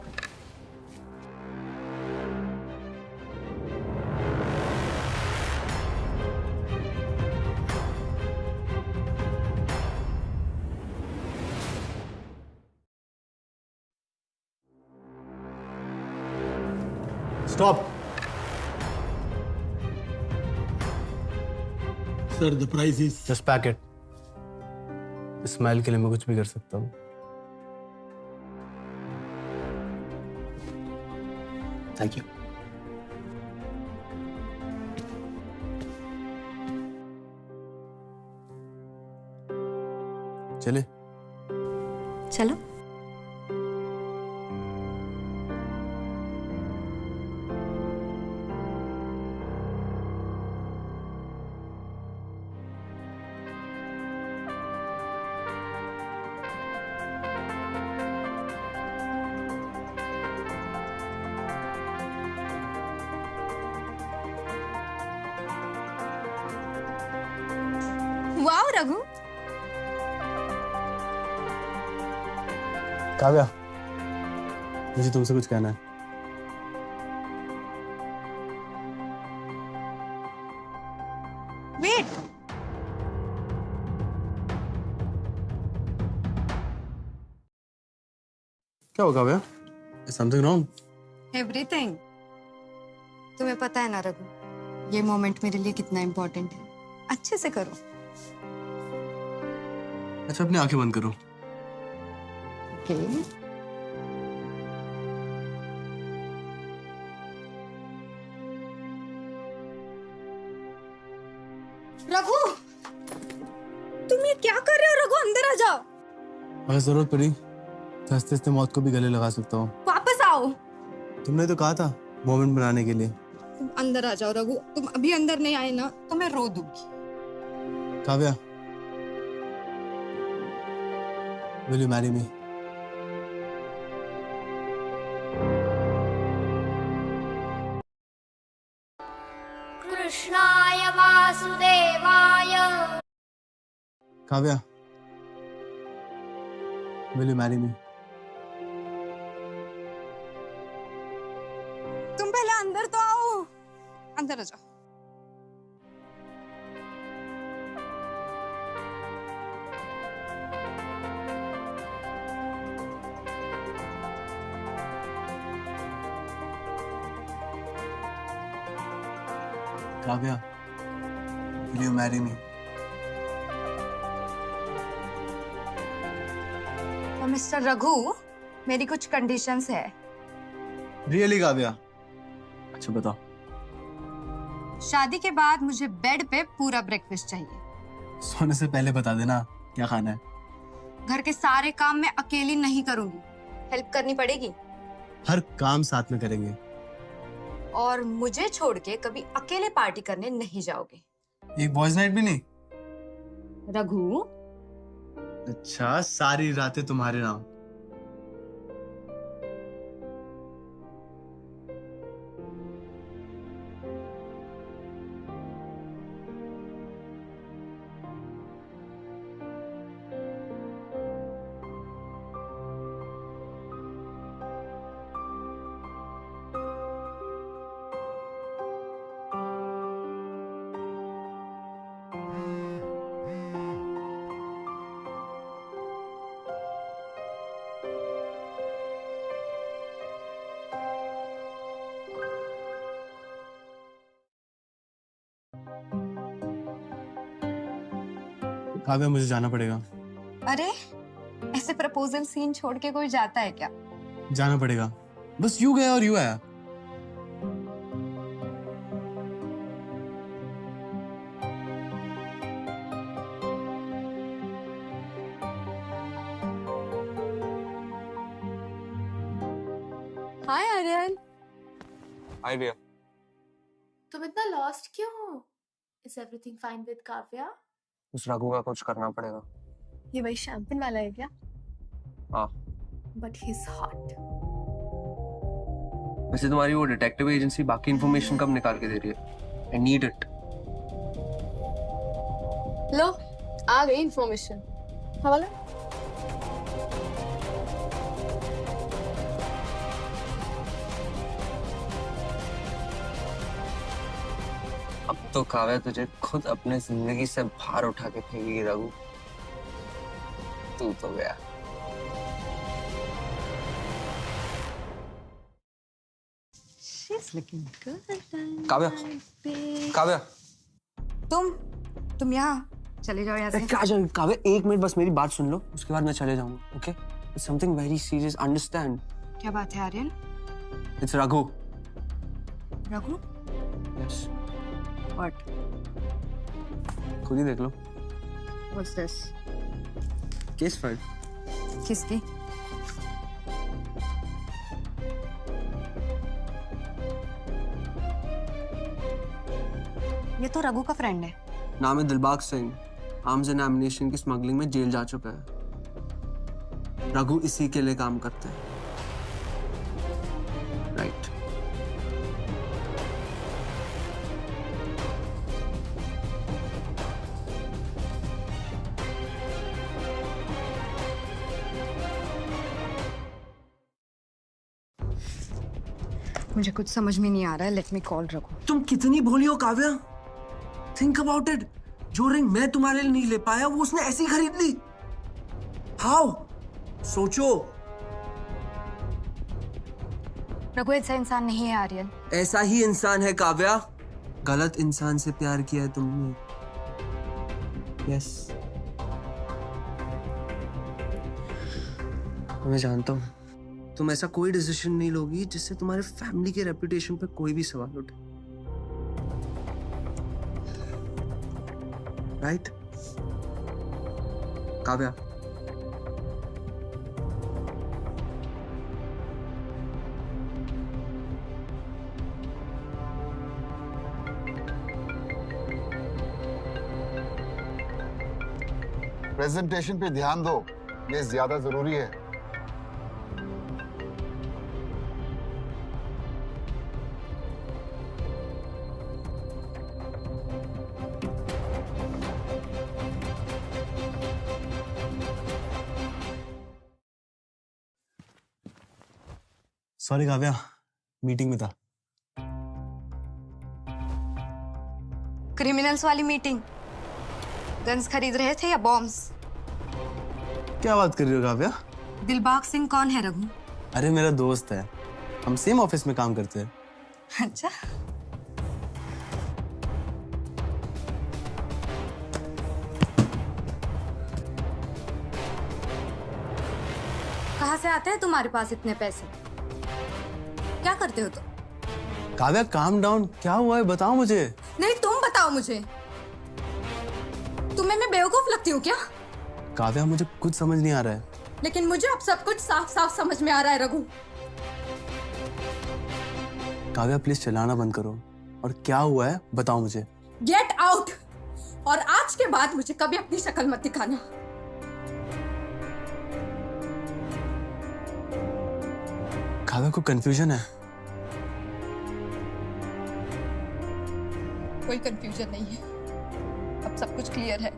Stop. Sir, the price is... Just pack it. Smile के लिए मैं कुछ भी कर सकता हूँ. Thank you. चले. चलो. वाओ रघु. काव्या, मुझे तुमसे कुछ कहना है. वेट. क्या हो काव्या? Something wrong? एवरीथिंग. तुम्हें पता है ना रघु, ये मोमेंट मेरे लिए कितना इम्पोर्टेंट है. अच्छे से करो. अच्छा, अपनी आंखें बंद करो. Okay. रघु, तुम ये क्या कर रहे हो? रघु, अंदर आ जाओ. अगर जरूरत पड़ी तो हंसते हंसते मौत को भी गले लगा सकता हूँ. वापस आओ. तुमने तो कहा था मोमेंट बनाने के लिए. तुम अंदर आ जाओ रघु. तुम अभी अंदर नहीं आए ना तो मैं रो दूंगी. Kavya, will you marry me? कृष्णाय वासुदेवाय. Kavya, will you marry me? तुम पहले अंदर तो आओ. अंदर आ जाओ. Kavya, will you marry me? तो मिस्टर रघु, मेरी कुछ कंडीशंस है. Really काव्या? अच्छा बताओ. शादी के बाद मुझे बेड पे पूरा ब्रेकफास्ट चाहिए. सोने से पहले बता देना क्या खाना है. घर के सारे काम मैं अकेली नहीं करूंगी. हेल्प करनी पड़ेगी. हर काम साथ में करेंगे. और मुझे छोड़ के कभी अकेले पार्टी करने नहीं जाओगे. एक बॉयज नाइट भी नहीं? रघु, अच्छा, सारी रातें तुम्हारे नाम. काव्या मुझे जाना पड़ेगा। अरे ऐसे प्रपोजल सीन छोड़ के कोई जाता है क्या? जाना पड़ेगा। बस यू गया और यू आया। हाय आर्यन, हाय भैया। तुम इतना लॉस्ट क्यों हो? Is everything fine with Kavya? उस रघु का कुछ करना पड़ेगा। ये वही शैम्पेन वाला है क्या? हाँ। But he is hot. वैसे तुम्हारी वो डिटेक्टिव एजेंसी बाकी इंफॉर्मेशन कब निकाल के दे रही है? I need it. लो, आ गई इंफॉर्मेशन। हवाला। अब तो काव्या तुझे खुद अपने जिंदगी से बाहर उठा के फेंकेगी रघु। तू तो गया। काव्या, काव्या, तुम यहाँ चले जाओ यहाँ से। क्या चल काव्या, 1 मिनट बस मेरी बात सुन लो, उसके बाद मैं चले जाऊंगा। Okay? It's something very serious, understand? क्या बात है Aryan? It's Raghu. Raghu? Yes. What? खुद ही देख लो। What's this? Case file. किसकी? ये तो रघु का फ्रेंड है। नाम है Dilbagh Singh. Arms and ammunition की स्मगलिंग में जेल जा चुका है। रघु इसी के लिए काम करता है। राइट। मुझे कुछ समझ में नहीं आ रहा है। Let me call Raghu. तुम कितनी भोली हो काव्या। Think about it. जो रिंग मैं तुम्हारे लिए नहीं ले पाया वो उसने ऐसी खरीद ली। हाउ? सोचो। रघु ऐसा इंसान नहीं है आर्यन। ऐसा ही इंसान है काव्या। गलत इंसान से प्यार किया है तुमने। यस। मैं जानता हूं तुम ऐसा कोई डिसीजन नहीं लोगी जिससे तुम्हारे फैमिली के रेपुटेशन पे कोई भी सवाल उठे। राइट? काव्या, प्रेजेंटेशन पे ध्यान दो, ये ज्यादा जरूरी है। सॉरी काव्या, मीटिंग में था। क्रिमिनल्स वाली मीटिंग? गन्स खरीद रहे थे या बॉम्ब्स? क्या बात कर रही हो काव्या? दिलबाग सिंह कौन है रघु? अरे मेरा दोस्त है, हम सेम ऑफिस में काम करते हैं। अच्छा। कहाँ से आते हैं तुम्हारे पास इतने पैसे? क्या करते हो तुम? काव्या काम डाउन, क्या हुआ है बताओ मुझे। नहीं तुम बताओ मुझे। तुम्हें मैं बेवकूफ लगती हूँ क्या? काव्या मुझे कुछ समझ नहीं आ रहा है। लेकिन मुझे अब सब कुछ साफ साफ समझ में आ रहा है रघु। काव्या प्लीज चिल्लाना बंद करो और क्या हुआ है बताओ मुझे। Get out. और आज के बाद मुझे कभी अपनी शक्ल मत दिखाना। काव्या को कंफ्यूजन है। कोई कंफ्यूजन नहीं है, अब सब कुछ क्लियर है।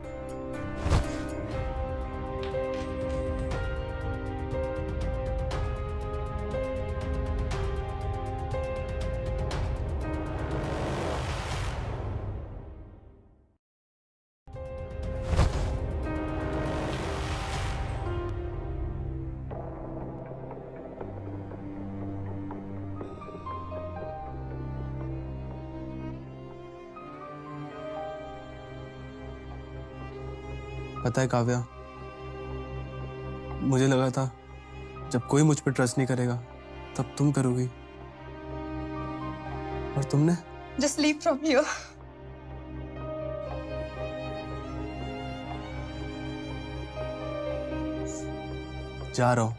पता है काव्या, मुझे लगा था जब कोई मुझ पर ट्रस्ट नहीं करेगा तब तुम करोगी, और तुमने। Just leave from here. जा रहा हूं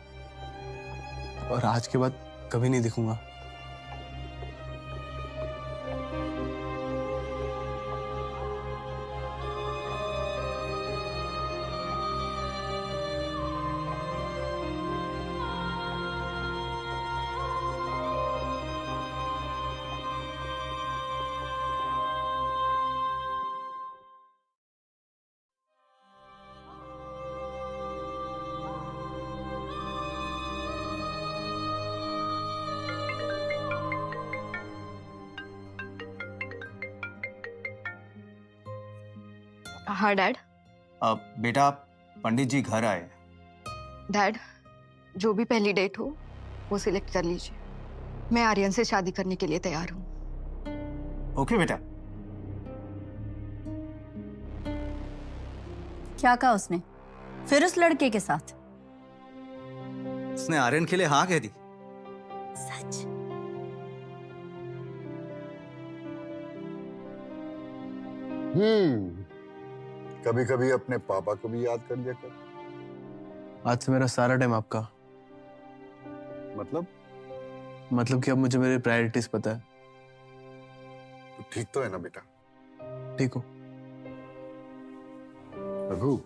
और आज के बाद कभी नहीं दिखूंगा। हाँ डैड। बेटा पंडित जी घर आए। डैड, जो भी पहली डेट हो वो सिलेक्ट कर लीजिए। मैं आर्यन से शादी करने के लिए तैयार हूँ। ओके बेटा। क्या कहा उसने फिर उस लड़के के साथ? उसने आर्यन के लिए हाँ कह दी। सच? कभी कभी अपने पापा को भी याद कर लिया कर। आज से मेरा सारा टाइम आपका। मतलब कि अब मुझे मेरे प्रायोरिटीज पता है। तो ठीक तो है ना बेटा? ठीक हो रघु?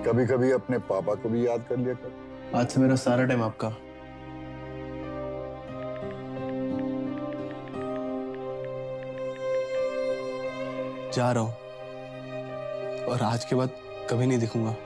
कभी कभी अपने पापा को भी याद कर लिया कर। आज से मेरा सारा टाइम आपका। जा रहा हूं और आज के बाद कभी नहीं दिखूंगा।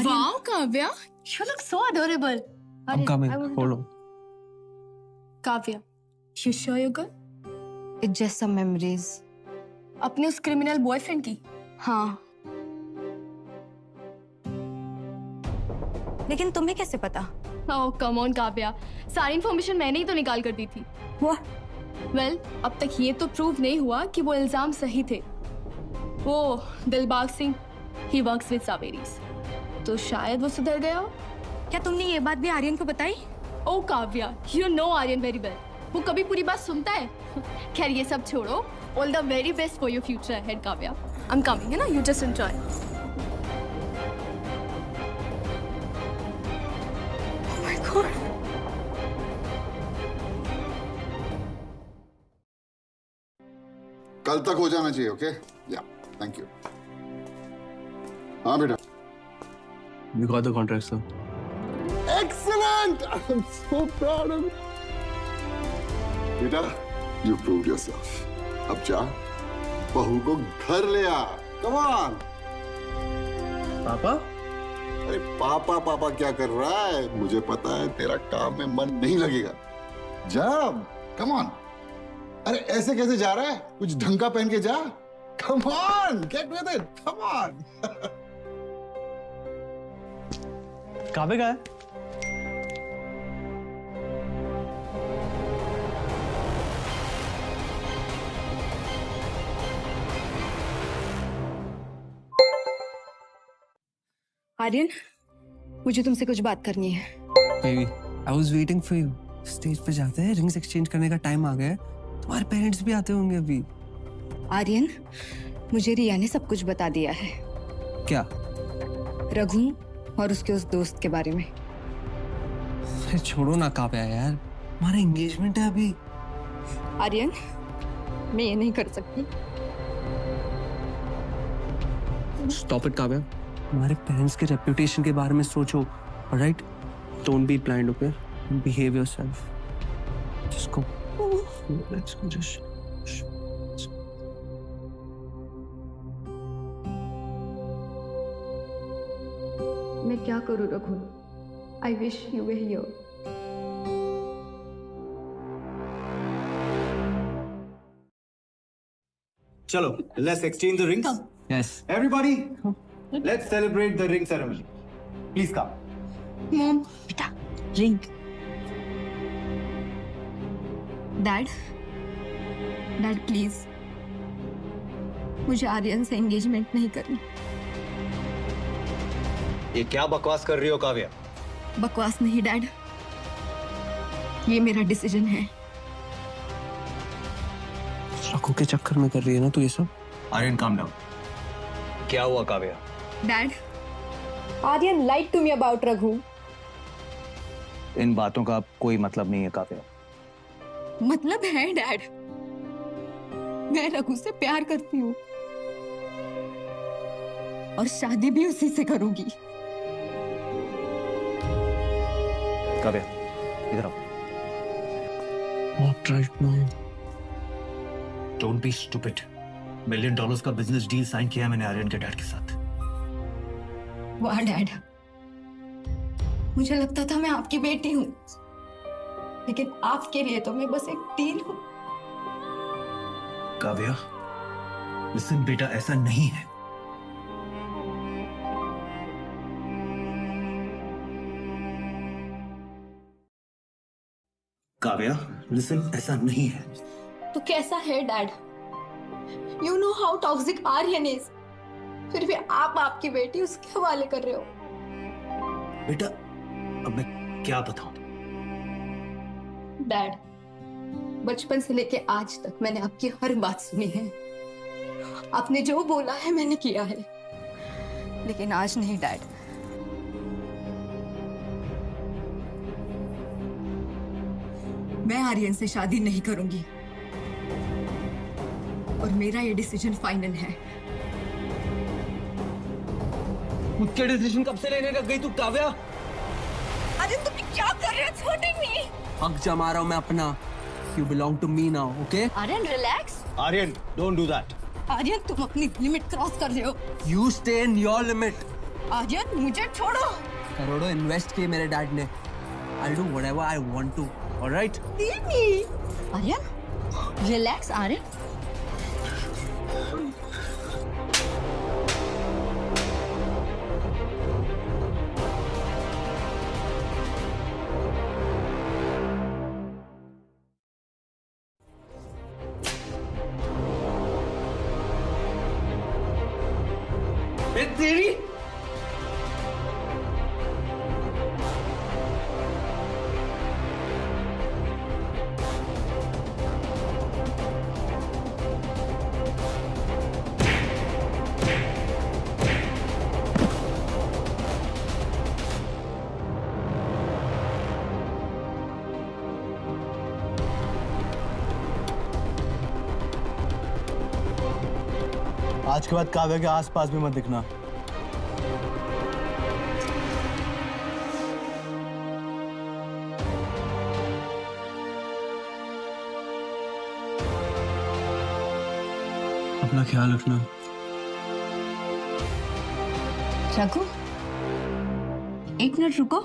Wow, Kavya, you look so adorable. I'm coming. Hold on. Kavya, you sure you're good? It's just some memories. अपने उस क्रिमिनल बॉयफ्रेंड की? हाँ। लेकिन तुम्हें कैसे पता? Oh, come on, Kavya. सारी इन्फॉर्मेशन मैंने ही तो निकाल कर दी थी। Well, अब तक ये तो प्रूव नहीं हुआ कि वो इल्जाम सही थे। वो Dilbag Singh, he works with Saveris. तो शायद वो सुधर गया हो। क्या तुमने ये बात भी आर्यन को बताई? ओ Kavya, you know Aryan very well. वो कभी पूरी बात सुनता है? खैर ये सब छोड़ो। All the very best for your future ahead, Kavya. I'm coming, है ना? You just enjoy. Oh my God. कल तक हो जाना चाहिए। ओके? या, थैंक यू। हाँ बेटा। You got the contract, sir. Excellent! I'm so proud of you. बेटा, you proved yourself. अब जा, बहू को घर ले आ। Come on. पापा? अरे पापा पापा क्या कर रहा है? मुझे पता है तेरा काम में मन नहीं लगेगा। जा, कम ऑन। अरे ऐसे कैसे जा रहा है? कुछ ढंग का पहन के जा। Come on, get with it, come on. काबे का है? आर्यन, मुझे तुमसे कुछ बात करनी है। Baby, I was waiting for you. Stage पे जाते हैं, रिंग्स एक्सचेंज करने का टाइम आ गया है। तुम्हारे पेरेंट्स भी आते होंगे अभी। आर्यन, मुझे रिया ने सब कुछ बता दिया है। क्या? रघु और उसके उस दोस्त के बारे में। अरे छोड़ो ना काव्या यार, हमारा एंगेजमेंट है अभी। आर्यन, मैं ये नहीं कर सकती। स्टॉप इट काव्या, हमारे पेरेंट्स के रेपुटेशन के बारे में सोचो, alright? Don't be blind, okay? Behave yourself. Just go, let's go, just. मैं क्या करूं Raghu? I wish you way here. चलो, let's exchange the rings. Yes. Everybody, let's celebrate the ring ceremony. Please come. Mom, बेटा, ring. Dad, please, मुझे आर्यन से engagement नहीं करनी। ये क्या बकवास कर रही हो काव्या? बकवास नहीं डैड, ये मेरा डिसीजन है। रघु के चक्कर में कर रही है ना तू ये सब? Aryan, calm down. क्या हुआ Kavya? Dad, Aryan lied to me about Raghu. इन बातों का कोई मतलब नहीं है काव्या। मतलब है डैड, मैं रघु से प्यार करती हूँ और शादी भी उसी से करूंगी। काव्या, इधर आओ। Not right now. Don't be stupid. $1 million का बिजनेस डील साइन किया मैंने आर्यन के डैड के साथ। वाह डैड, मुझे लगता था मैं आपकी बेटी हूँ, लेकिन आपके लिए तो मैं बस एक डील हूँ। काव्या, लिसन बेटा, ऐसा नहीं है। काव्या, लिसन, ऐसा नहीं है। तो कैसा है dad? You know how toxic Aryan is, फिर भी आप आपकी बेटी उसके हवाले कर रहे हो। बेटा, अब मैं क्या बताऊं? डैड, बचपन से लेके आज तक मैंने आपकी हर बात सुनी है। आपने जो बोला है मैंने किया है, लेकिन आज नहीं डैड। मैं आर्यन से शादी नहीं करूंगी और मेरा ये डिसीजन फाइनल है। खुद के डिसीजन कब से लेने लग गई तू काव्या? अरे तुम क्या कर रहे हो? छोड़ो नहीं। हक जमा रहा हूं मैं अपना। You belong to me now, okay? Aryan relax. Aryan, don't do that. Aryan, तुम अपनी लिमिट क्रॉस कर रहे हो। You stay in your limit. Aryan, मुझे छोड़ो। करोड़ों इन्वेस्ट किए मेरे डैड ने। I'll do whatever I want to, all right? Aryan, relax Aryan. तेरी आज के बाद काव्या के आसपास भी मत दिखना। अपना ख्याल रखना। रघु, एक मिनट रुको।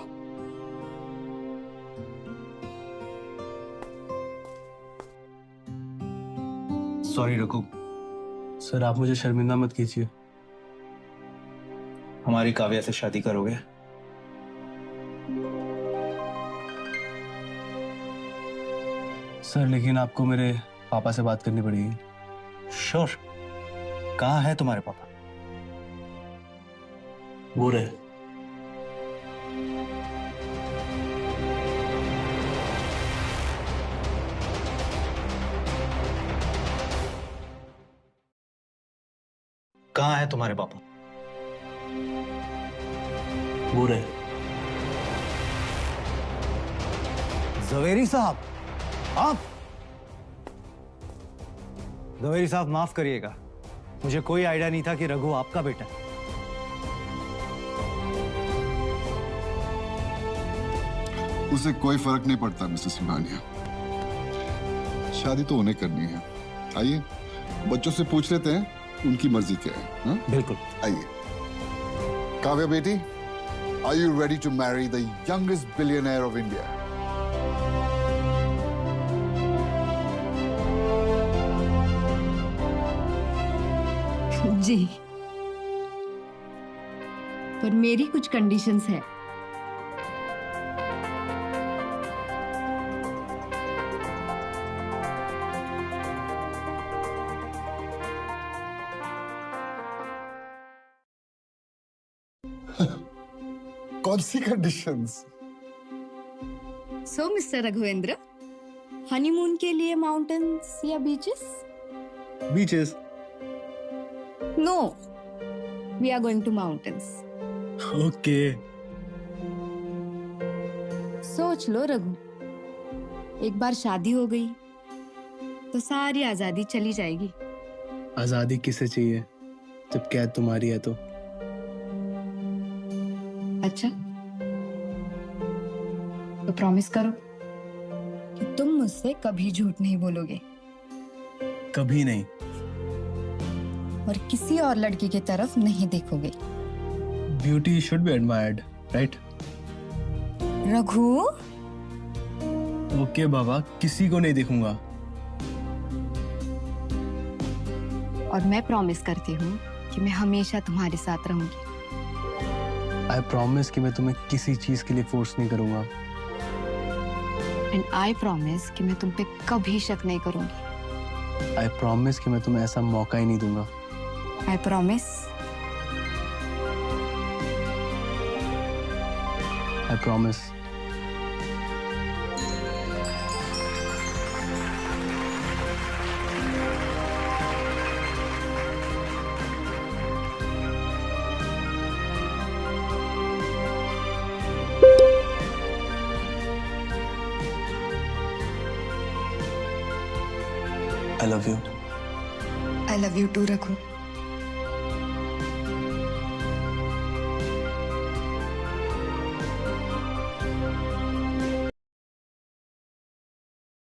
सॉरी रघु, सर आप मुझे शर्मिंदा मत कीजिए। हमारी काव्या से शादी करोगे? सर लेकिन आपको मेरे पापा से बात करनी पड़ेगी। श्योर। कहाँ है तुम्हारे पापा? वो रहे। कहाँ है तुम्हारे पापा? वो रहे। जवेरी साहब, आप? जवेरी साहब माफ करिएगा, मुझे कोई आइडिया नहीं था कि रघु आपका बेटा है। उसे कोई फर्क नहीं पड़ता मिसेस सिंघानिया, शादी तो उन्हें करनी है। आइए बच्चों से पूछ लेते हैं उनकी मर्जी क्या है। हाँ? बिल्कुल। आइए। काव्या बेटी, are you ready to marry the youngest billionaire of India? जी, पर मेरी कुछ कंडीशंस है। कौन सी कंडीशंस? सो मिस्टर रघुवेंद्र, हनीमून के लिए माउंटेन्स या beaches? Beaches. No, we are going to mountains. Okay. सोच लो रघु, एक बार शादी हो गई तो सारी आजादी चली जाएगी। आजादी किसे चाहिए जब कैद तुम्हारी है तो? अच्छा, तो प्रॉमिस करो कि तुम मुझसे कभी झूठ नहीं बोलोगे कभी नहीं। और किसी और लड़की की तरफ नहीं देखोगे। Beauty should be admired, right? Raghu. Okay बाबा, किसी को नहीं देखूंगा। और मैं प्रॉमिस करती हूँ कि मैं हमेशा तुम्हारे साथ रहूंगी। आई प्रॉमिस कि मैं तुम्हें किसी चीज के लिए फोर्स नहीं करूंगा। एंड आई प्रॉमिस कि मैं तुम पे कभी शक नहीं करूंगी। आई प्रॉमिस कि मैं तुम्हें ऐसा मौका ही नहीं दूंगा। I promise. I promise. I love you. I love you too, Raghu.